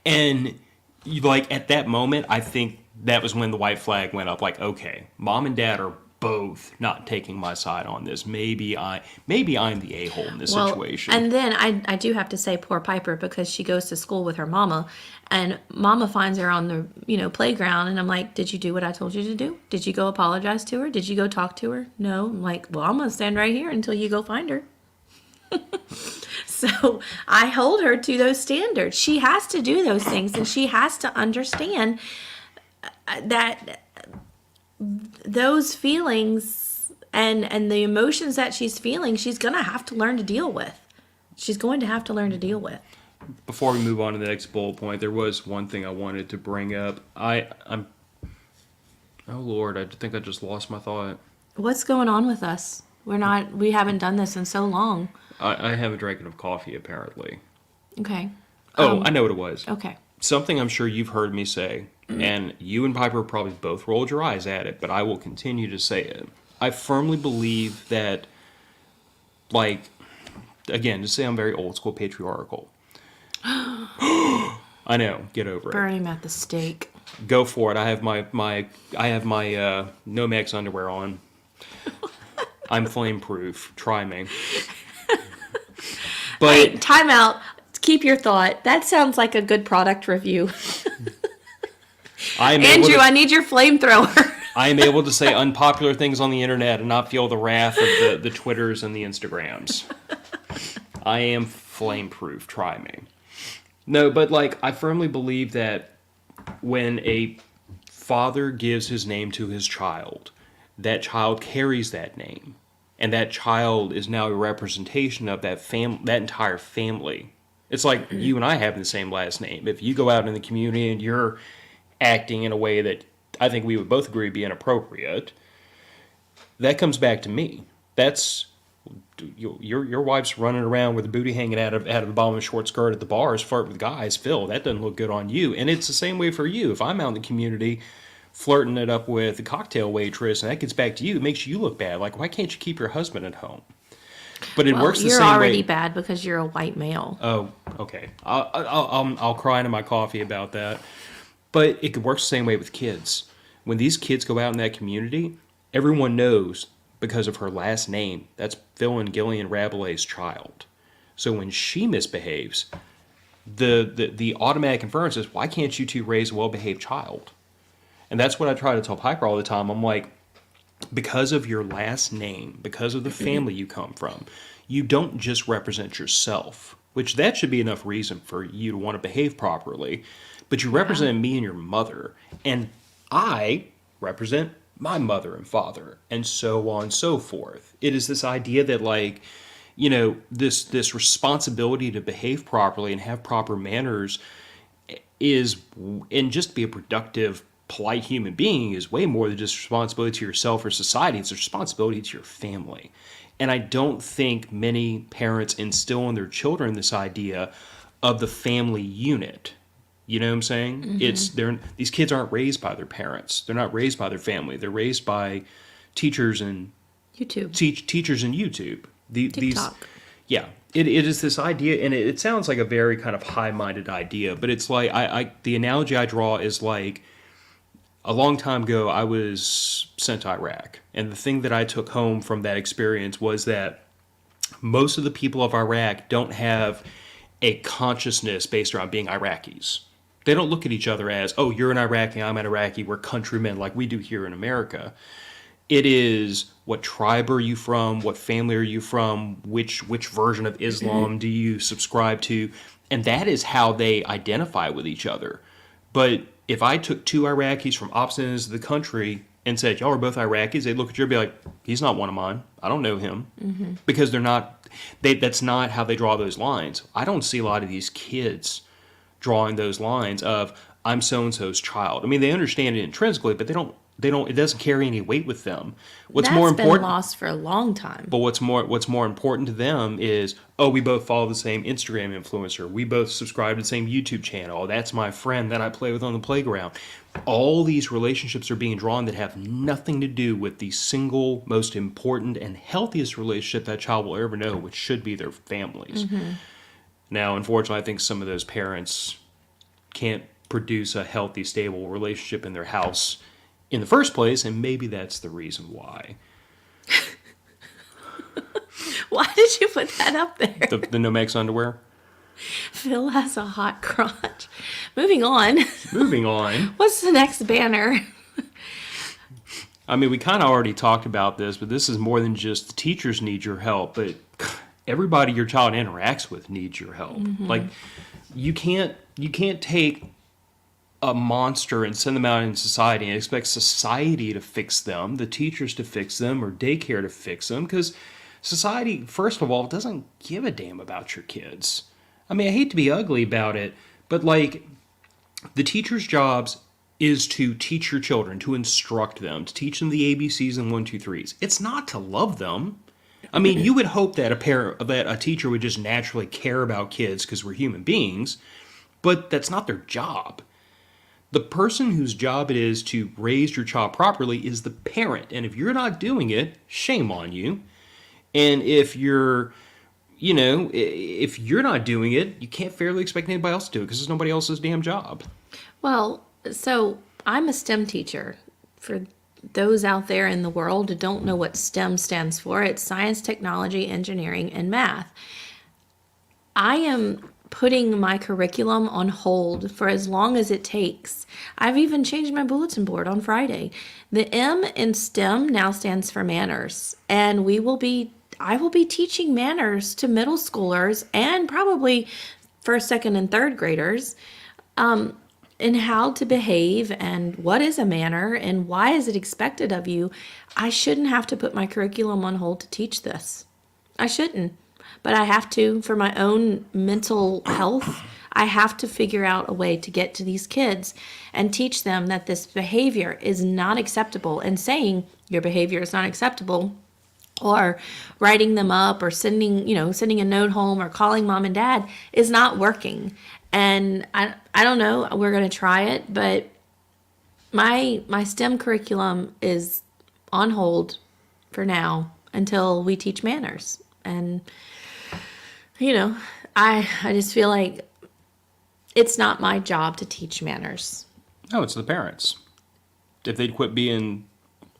And at that moment, I think that was when the white flag went up. Like, okay, Mom and Dad are both not taking my side on this. Maybe I'm the a-hole in this situation. And then I do have to say poor Piper because she goes to school with her mama and Mama finds her on the playground and I'm like, did you do what I told you to do? Did you go apologize to her? Did you go talk to her? No. I'm like, well, I'm gonna stand right here until you go find her. So I hold her to those standards. She has to do those things and she has to understand that those feelings and the emotions that she's feeling, she's going to have to learn to deal with. Before we move on to the next bullet point, there was one thing I wanted to bring up. Oh Lord, I think I just lost my thought. What's going on with us? We haven't done this in so long. I haven't drank enough coffee, apparently. Okay. I know what it was. Okay. Something I'm sure you've heard me say, and you and Piper probably both rolled your eyes at it, but I will continue to say it. I firmly believe that, again, to say I'm very old school patriarchal. I know, get over it. Burn him at the stake. Go for it. I have my Nomex underwear on. I'm flame proof. Try me. But hey, time out. Keep your thought. That sounds like a good product review. Andrew, I need your flamethrower. I am able to say unpopular things on the internet and not feel the wrath of the Twitters and the Instagrams. I am flame proof. Try me. No, but I firmly believe that when a father gives his name to his child, that child carries that name. And that child is now a representation of that entire family. It's like you and I have the same last name. If you go out in the community and you're acting in a way that I think we would both agree would be inappropriate, that comes back to me. That's your wife's running around with a booty hanging out of the bottom of a short skirt at the bars, flirting with guys. Phil, that doesn't look good on you. And it's the same way for you. If I'm out in the community flirting it up with a cocktail waitress and that gets back to you, it makes you look bad. Like, why can't you keep your husband at home? But it works the same way. You're already bad because you're a white male. Oh, okay. I'll cry into my coffee about that. But it works the same way with kids. When these kids go out in that community, everyone knows because of her last name, that's Phil and Gillian Rabelais' child. So when she misbehaves, the automatic inference is, why can't you two raise a well-behaved child? And that's what I try to tell Piper all the time. I'm like, because of your last name, because of the family you come from, you don't just represent yourself, which that should be enough reason for you to want to behave properly, but you represent me and your mother, and I represent my mother and father, and so on and so forth. It is this idea that, like, you know, this responsibility to behave properly and have proper manners is, and just be a productive, polite human being is way more than just responsibility to yourself or society. It's a responsibility to your family. And I don't think many parents instill in their children this idea of the family unit. You know what I'm saying? Mm-hmm. These kids aren't raised by their parents. They're not raised by their family. They're raised by teachers and YouTube. Teachers and YouTube. TikTok. It is this idea, and it sounds like a very kind of high-minded idea, but it's like the analogy I draw is like, a long time ago, I was sent to Iraq, and the thing that I took home from that experience was that most of the people of Iraq don't have a consciousness based around being Iraqis. They don't look at each other as, oh, you're an Iraqi, I'm an Iraqi, we're countrymen like we do here in America. It is, what tribe are you from? What family are you from? Which version of Islam do you subscribe to? And that is how they identify with each other. But if I took two Iraqis from opposite ends of the country and said, y'all are both Iraqis, they'd look at you and be like, he's not one of mine. I don't know him. Mm-hmm. Because that's not how they draw those lines. I don't see a lot of these kids drawing those lines of, I'm so-and-so's child. I mean, they understand it intrinsically, but it doesn't carry any weight with them. What's more important, been lost for a long time. But what's more important to them is, oh, we both follow the same Instagram influencer. We both subscribe to the same YouTube channel. Oh, that's my friend that I play with on the playground. All these relationships are being drawn that have nothing to do with the single most important and healthiest relationship that child will ever know, which should be their families. Mm-hmm. Now, unfortunately, I think some of those parents can't produce a healthy, stable relationship in their house in the first place, and maybe that's the reason why. Why did you put that up there? The Nomex underwear? Phil has a hot crotch. Moving on. What's the next banner? I mean, we kind of already talked about this, but this is more than just the teachers need your help, but everybody your child interacts with needs your help. Mm-hmm. Like, you can't take a monster and send them out in society and expect society to fix them, the teachers to fix them, or daycare to fix them, because society, first of all, doesn't give a damn about your kids. I mean, I hate to be ugly about it, but like, the teacher's jobs is to teach your children, to instruct them, to teach them the ABCs and 1, 2, 3s. It's not to love them. I mean, you would hope that a teacher would just naturally care about kids because we're human beings, but that's not their job. The person whose job it is to raise your child properly is the parent. And if you're not doing it, shame on you. And if you're not doing it, you can't fairly expect anybody else to do it because it's nobody else's damn job. Well, so I'm a STEM teacher. For those out there in the world who don't know what STEM stands for, it's science, technology, engineering, and math. I am putting my curriculum on hold for as long as it takes. I've even changed my bulletin board on Friday. The M in STEM now stands for manners, and I will be teaching manners to middle schoolers and probably first, second, and third graders in how to behave and what is a manner and why is it expected of you. I shouldn't have to put my curriculum on hold to teach this. I shouldn't. but I have to, for my own mental health, I have to figure out a way to get to these kids and teach them that this behavior is not acceptable, and saying your behavior is not acceptable, or writing them up, or sending a note home, or calling mom and dad is not working. And I don't know, we're going to try it, but my STEM curriculum is on hold for now until we teach manners. And I just feel like it's not my job to teach manners. No, it's the parents. If they'd quit being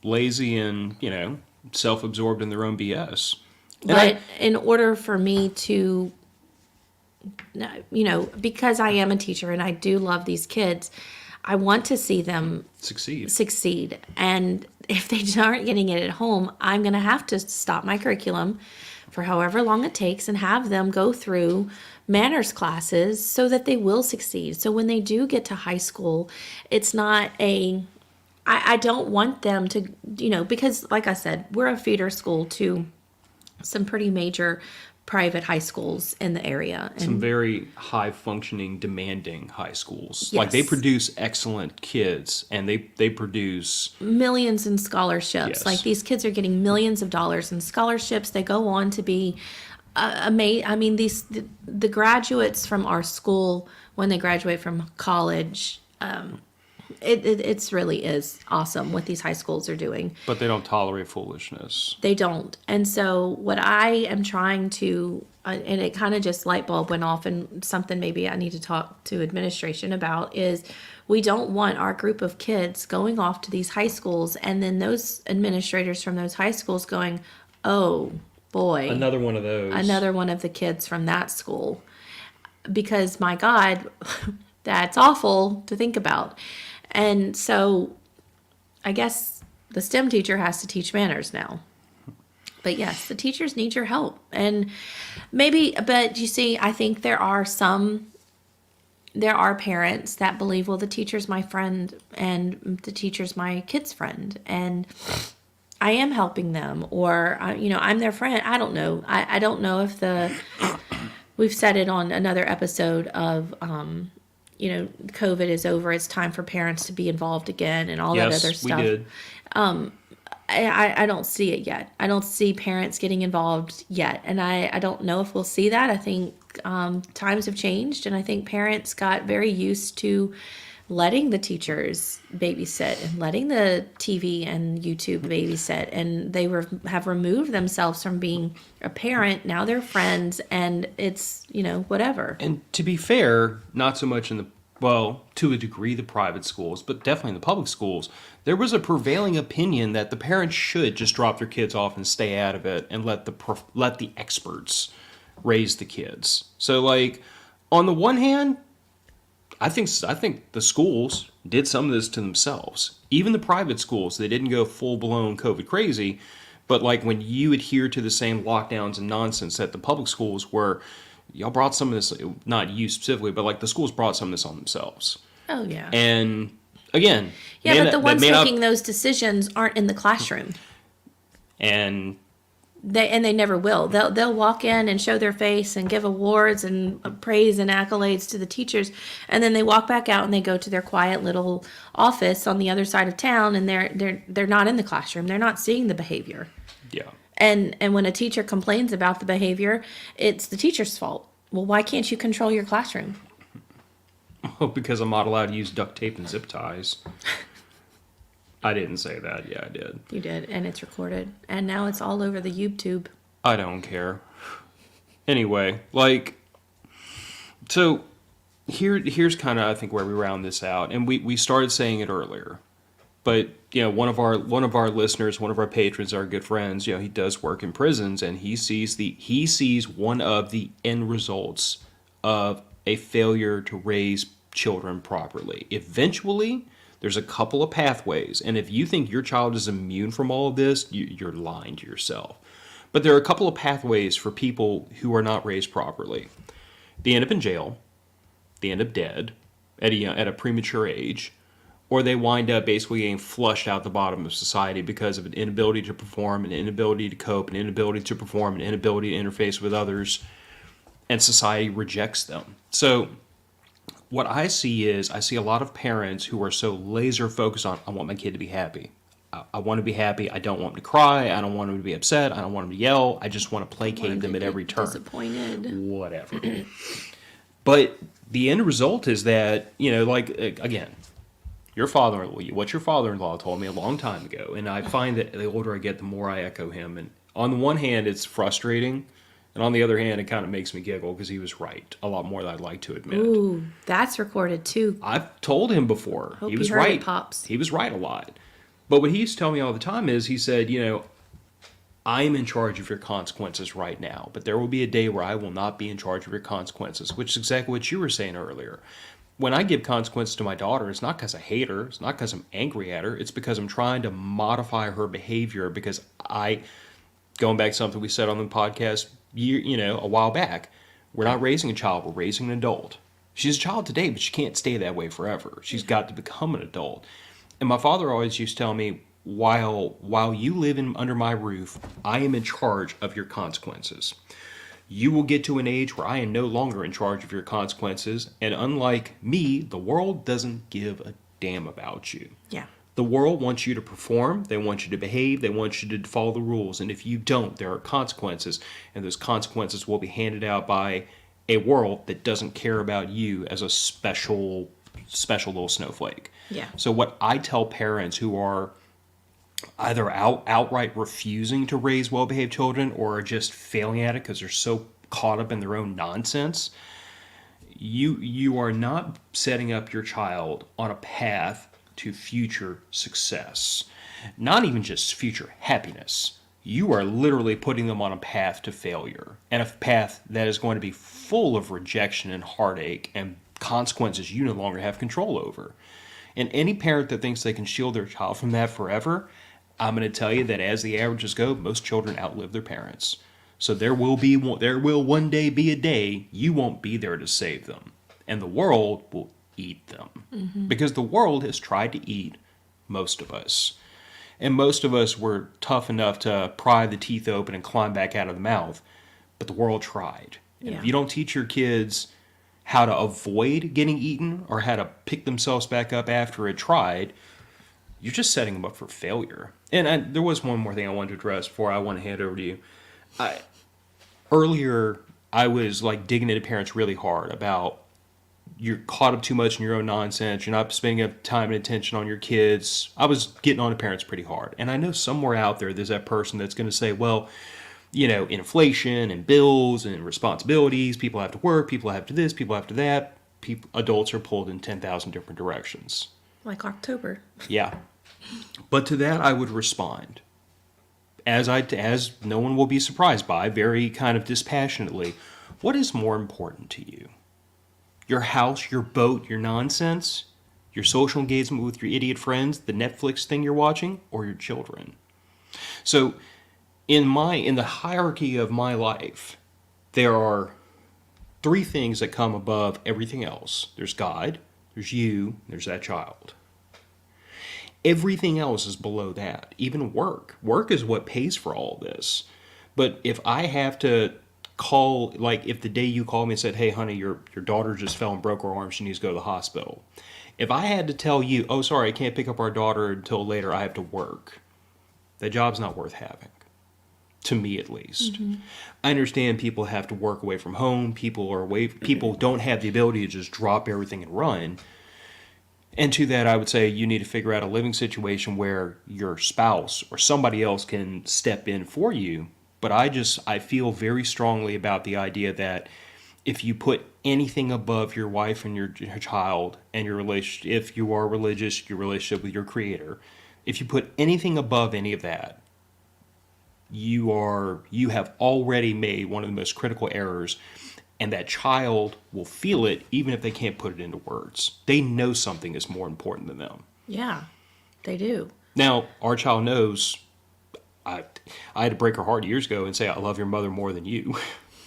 lazy and, self-absorbed in their own BS. But in order for me to, because I am a teacher and I do love these kids, I want to see them succeed. And if they aren't getting it at home, I'm going to have to stop my curriculum for however long it takes and have them go through manners classes so that they will succeed. So when they do get to high school, it's not I don't want them to, because like I said, we're a feeder school to some pretty major private high schools in the area. And some very high functioning, demanding high schools. Yes. Like they produce excellent kids, and they produce millions in scholarships. Yes. Like these kids are getting millions of dollars in scholarships. They go on to be amazing. I mean, the graduates from our school, when they graduate from college, it's really is awesome what these high schools are doing. But they don't tolerate foolishness. They don't. And so what I am trying to, and it kind of just light bulb went off, and something maybe I need to talk to administration about, is we don't want our group of kids going off to these high schools and then those administrators from those high schools going, oh boy, Another one of those. another one of the kids from that school. Because my God, that's awful to think about. And so I guess the STEM teacher has to teach manners now. But yes, the teachers need your help. And maybe, but you see, I think there are parents that believe, well, the teacher's my friend and the teacher's my kid's friend, and I am helping them, or, I'm their friend. I don't know. I don't know if we've said it on another episode of, COVID is over. It's time for parents to be involved again and all that other stuff. Yes, we did. I don't see it yet. I don't see parents getting involved yet. And I don't know if we'll see that. I think times have changed, and I think parents got very used to letting the teachers babysit and letting the TV and YouTube babysit, and they have removed themselves from being a parent. Now they're friends, and it's, whatever. And to be fair, not so much to a degree, the private schools, but definitely in the public schools, there was a prevailing opinion that the parents should just drop their kids off and stay out of it and let the experts raise the kids. So, like, on the one hand, I think the schools did some of this to themselves. Even the private schools, they didn't go full-blown COVID crazy, but like when you adhere to the same lockdowns and nonsense that the public schools were, y'all brought some of this, not you specifically, but like the schools brought some of this on themselves. Oh, yeah. And again, yeah, but the ones making those decisions aren't in the classroom. And they never will. They'll walk in and show their face and give awards and praise and accolades to the teachers, and then they walk back out and they go to their quiet little office on the other side of town, and they're not in the classroom. They're not seeing the behavior. yeah. And when a teacher complains about the behavior, it's the teacher's fault. Well, why can't you control your classroom? Oh, because I'm not allowed to use duct tape and zip ties. I didn't say that. Yeah, I did. You did, and it's recorded. And now it's all over the YouTube. I don't care. Anyway, so here's kind of, I think, where we round this out. And we started saying it earlier. But, one of our listeners, one of our patrons, our good friends, he does work in prisons, and he sees one of the end results of a failure to raise children properly. Eventually, there's a couple of pathways, and if you think your child is immune from all of this, you're lying to yourself. But there are a couple of pathways for people who are not raised properly. They end up in jail. They end up dead at a premature age, or they wind up basically getting flushed out the bottom of society because of an inability to perform, an inability to cope, an inability to perform, an inability to interface with others, and society rejects them. So what I see is I see a lot of parents who are so laser focused on, I want my kid to be happy. I want to be happy. I don't want them to cry. I don't want them to be upset. I don't want them to yell. I just want to placate them at every turn. Disappointed. Whatever. But the end result is that, like, again, what your father-in-law told me a long time ago, and I find that the older I get, the more I echo him. And on the one hand, it's frustrating, and on the other hand, it kind of makes me giggle because he was right a lot more than I'd like to admit. Ooh, that's recorded too. I've told him before. Hope He was you heard right. it, Pops. He was right a lot. But what he used to tell me all the time is, he said, I'm in charge of your consequences right now, but there will be a day where I will not be in charge of your consequences, which is exactly what you were saying earlier. When I give consequences to my daughter, it's not because I hate her, it's not because I'm angry at her, it's because I'm trying to modify her behavior, because going back to something we said on the podcast a while back, we're not raising a child, we're raising an adult. She's a child today, but she can't stay that way forever. She's got to become an adult. And my father always used to tell me, while you live under my roof, I am in charge of your consequences. You will get to an age where I am no longer in charge of your consequences, and unlike me, the world doesn't give a damn about you. Yeah. The world wants you to perform, they want you to behave, they want you to follow the rules, and if you don't, there are consequences, and those consequences will be handed out by a world that doesn't care about you as a special little snowflake. Yeah. So what I tell parents who are either outright refusing to raise well-behaved children or are just failing at it because they're so caught up in their own nonsense, you are not setting up your child on a path to future success. Not even just future happiness. You are literally putting them on a path to failure, and a path that is going to be full of rejection and heartache and consequences you no longer have control over. And any parent that thinks they can shield their child from that forever, I'm going to tell you that as the averages go, most children outlive their parents. So there will one day be a day you won't be there to save them. And the world will eat them. Mm-hmm. Because the world has tried to eat most of us. And most of us were tough enough to pry the teeth open and climb back out of the mouth. But the world tried. And if you don't teach your kids how to avoid getting eaten or how to pick themselves back up after it tried, you're just setting them up for failure. And there was one more thing I wanted to address before I want to hand it over to you. Earlier, I was like digging into parents really hard about you're caught up too much in your own nonsense. You're not spending enough time and attention on your kids. I was getting on to parents pretty hard. And I know somewhere out there's that person that's going to say, well, inflation and bills and responsibilities, people have to work, people have to this, people have to that. Adults are pulled in 10,000 different directions. Like October. Yeah. But to that I would respond, as no one will be surprised by, very kind of dispassionately, what is more important to you? Your house, your boat, your nonsense, your social engagement with your idiot friends, the Netflix thing you're watching, or your children? So in the hierarchy of my life, there are three things that come above everything else. There's God, there's you, there's that child. Everything else is below that, even work. Work is what pays for all this. But if I have to call, like if the day you called me and said, hey, honey, your daughter just fell and broke her arm, she needs to go to the hospital. If I had to tell you, oh, sorry, I can't pick up our daughter until later, I have to work, that job's not worth having. To me, at least. Mm-hmm. I understand people have to work away from home. People don't have the ability to just drop everything and run. And to that, I would say you need to figure out a living situation where your spouse or somebody else can step in for you. But I feel very strongly about the idea that if you put anything above your wife and your child and your relationship, if you are religious, your relationship with your Creator, if you put anything above any of that, you have already made one of the most critical errors, and that child will feel it even if they can't put it into words. They know something is more important than them. Yeah, they do. Now, our child knows. I had to break her heart years ago and say, I love your mother more than you.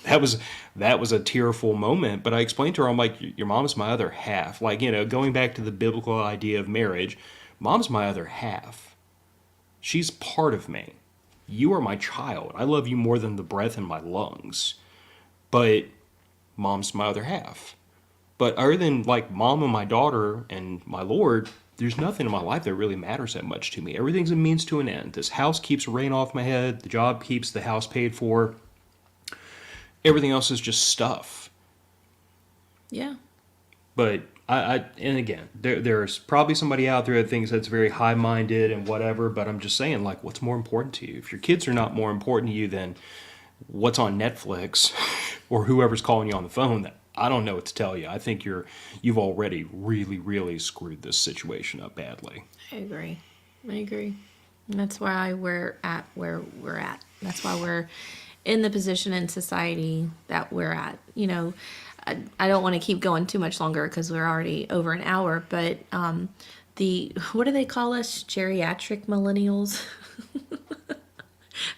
that was a tearful moment. But I explained to her, I'm like, your mom is my other half. Like, going back to the biblical idea of marriage, mom's my other half. She's part of me. You are my child. I love you more than the breath in my lungs. But mom's my other half. But other than like mom and my daughter and my Lord, there's nothing in my life that really matters that much to me. Everything's a means to an end. This house keeps rain off my head. The job keeps the house paid for. Everything else is just stuff. Yeah. But and again, there's probably somebody out there that thinks that's very high-minded and whatever, but I'm just saying, like, what's more important to you? If your kids are not more important to you than what's on Netflix or whoever's calling you on the phone, I don't know what to tell you. I think you've already really, really screwed this situation up badly. I agree. And that's why we're at where we're at. That's why we're in the position in society that we're at. I don't want to keep going too much longer because we're already over an hour, but what do they call us? Geriatric millennials?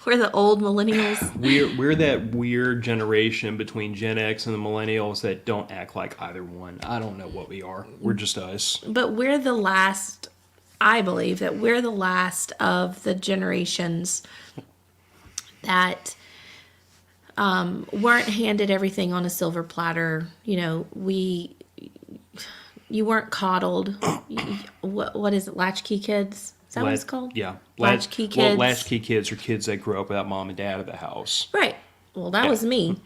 We're the old millennials. We're that weird generation between Gen X and the millennials that don't act like either one. I don't know what we are. We're just us. But we're the last, I believe that we're the last of the generations that weren't handed everything on a silver platter. You weren't coddled. What is it? Latchkey kids? Is that what it's called? Yeah. Latchkey kids. Well, latchkey kids are kids that grew up without mom and dad at the house. Right. Well, that was me.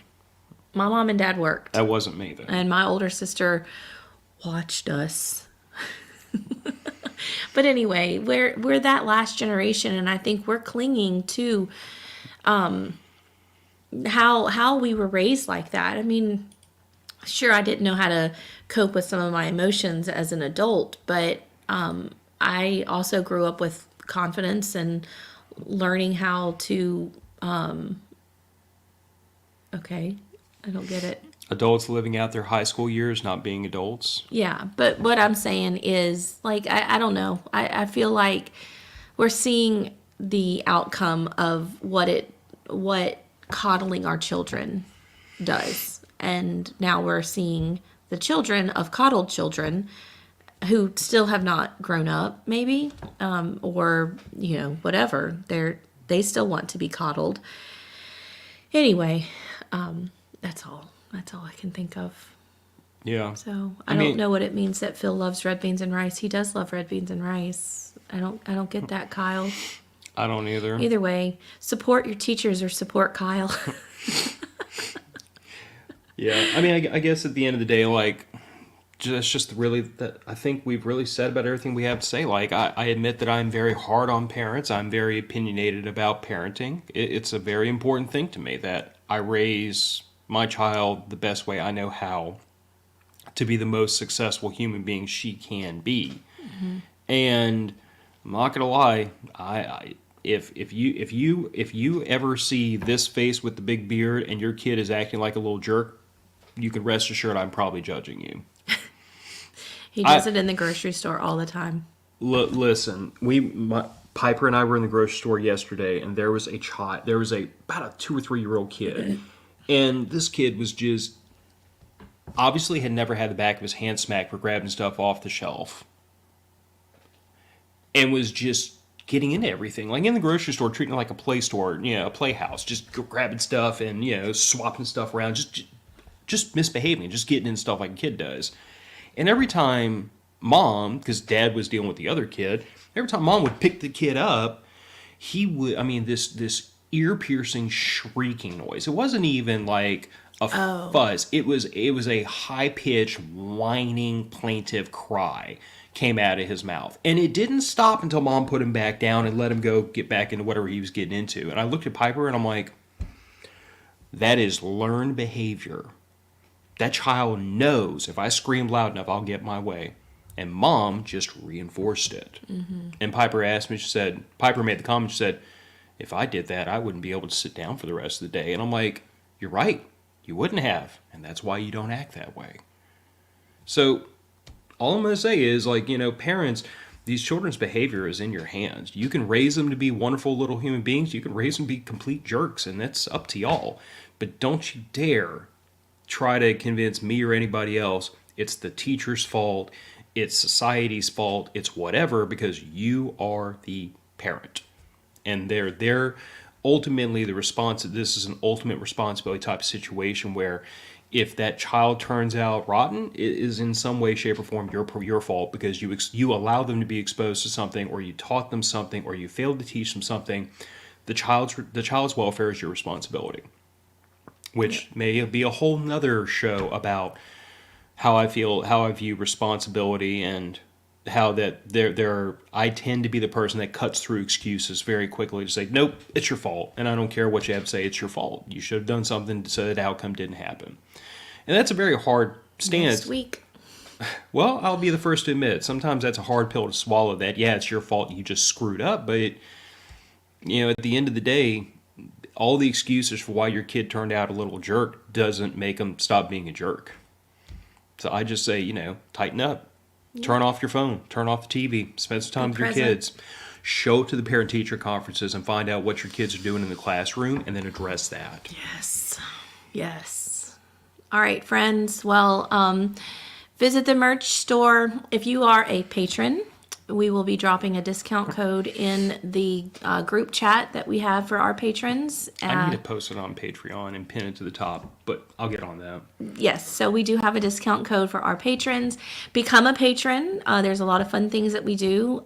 My mom and dad worked. That wasn't me, though. And my older sister watched us. But anyway, we're that last generation, and I think we're clinging to how we were raised like that. I mean, sure, I didn't know how to cope with some of my emotions as an adult, but I also grew up with confidence and learning how to okay, I don't get it. Adults living out their high school years, not being adults. Yeah, but what I'm saying is, like, I don't know. I feel like we're seeing the outcome of what coddling our children does. And now we're seeing the children of coddled children who still have not grown up, maybe, or, whatever. They still want to be coddled. Anyway, that's all. That's all I can think of. Yeah. So I don't know what it means that Phil loves red beans and rice. He does love red beans and rice. I don't get that, Kyle. I don't either. Either way, support your teachers or support Kyle. Yeah. I mean, I guess at the end of the day, like, that's just really that I think we've really said about everything we have to say. Like, I admit that I'm very hard on parents. I'm very opinionated about parenting. It's a very important thing to me that I raise my child the best way I know how to be the most successful human being she can be. Mm-hmm. And I'm not gonna lie, if you ever see this face with the big beard and your kid is acting like a little jerk, you can rest assured I'm probably judging you. He does it in the grocery store all the time. Listen, Piper and I were in the grocery store yesterday, and there was about a 2 or 3 year old kid. And this kid was just, obviously had never had the back of his hand smacked for grabbing stuff off the shelf. And was just getting into everything. Like in the grocery store, treating it like a play store, a playhouse. Just grabbing stuff and, swapping stuff around. Just misbehaving, just getting in stuff like a kid does. And every time Mom, because Dad was dealing with the other kid, every time Mom would pick the kid up, he would, this ear-piercing shrieking noise. It wasn't even like a fuzz. It was a high-pitched, whining, plaintive cry came out of his mouth. And it didn't stop until Mom put him back down and let him go get back into whatever he was getting into. And I looked at Piper and I'm like, that is learned behavior. That child knows if I scream loud enough, I'll get my way. And Mom just reinforced it. Mm-hmm. And Piper asked me, Piper made the comment, she said, if I did that, I wouldn't be able to sit down for the rest of the day. And I'm like, you're right. You wouldn't have. And that's why you don't act that way. So all I'm going to say is, like, parents, these children's behavior is in your hands. You can raise them to be wonderful little human beings. You can raise them to be complete jerks, and that's up to y'all. But don't you dare try to convince me or anybody else it's the teacher's fault, it's society's fault, it's whatever, because you are the parent. And they're ultimately this is an ultimate responsibility type of situation where if that child turns out rotten, it is in some way, shape, or form your fault because you allow them to be exposed to something, or you taught them something, or you failed to teach them something. The child's welfare is your responsibility, which may be a whole nother show about how I view responsibility, and how that I tend to be the person that cuts through excuses very quickly to say, nope, it's your fault. And I don't care what you have to say, it's your fault. You should have done something so that outcome didn't happen. And that's a very hard stance. Next week. Well, I'll be the first to admit, sometimes that's a hard pill to swallow, that, yeah, it's your fault, you just screwed up. But, at the end of the day, all the excuses for why your kid turned out a little jerk doesn't make them stop being a jerk. So I just say, tighten up. Yeah. Turn off your phone. Turn off the TV. Spend some time with your kids. Show up to the parent-teacher conferences and find out what your kids are doing in the classroom, and then address that. Yes. All right, friends. Well, visit the merch store. If you are a patron, we will be dropping a discount code in the group chat that we have for our patrons. I need to post it on Patreon and pin it to the top, but I'll get on that. Yes, so we do have a discount code for our patrons. Become a patron. There's a lot of fun things that we do,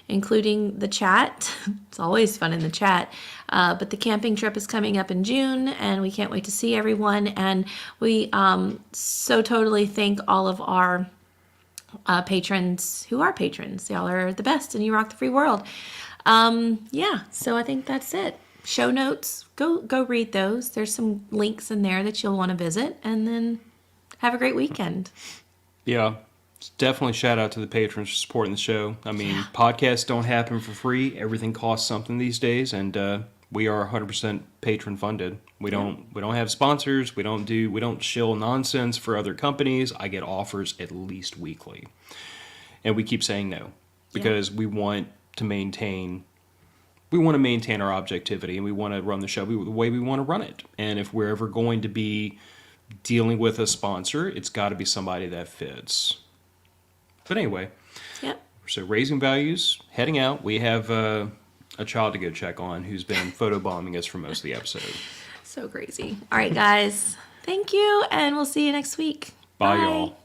including the chat. It's always fun in the chat. But the camping trip is coming up in June, and we can't wait to see everyone. And we so totally thank all of our patrons who are patrons. Y'all are the best, and you rock the free world. So I think that's it. Show notes, go read those. There's some links in there that you'll want to visit, and then have a great weekend. Yeah, definitely shout out to the patrons for supporting the show. I mean, podcasts don't happen for free. Everything costs something these days, and we are 100% patron funded. We don't have sponsors. We don't shill nonsense for other companies. I get offers at least weekly, and we keep saying no because we want to maintain our objectivity, and we want to run the show the way we want to run it. And if we're ever going to be dealing with a sponsor, it's got to be somebody that fits. But anyway, so Raising Values, heading out. We have a child to go check on who's been photobombing us for most of the episode. So crazy. All right, guys. Thank you, and we'll see you next week. Bye. Y'all.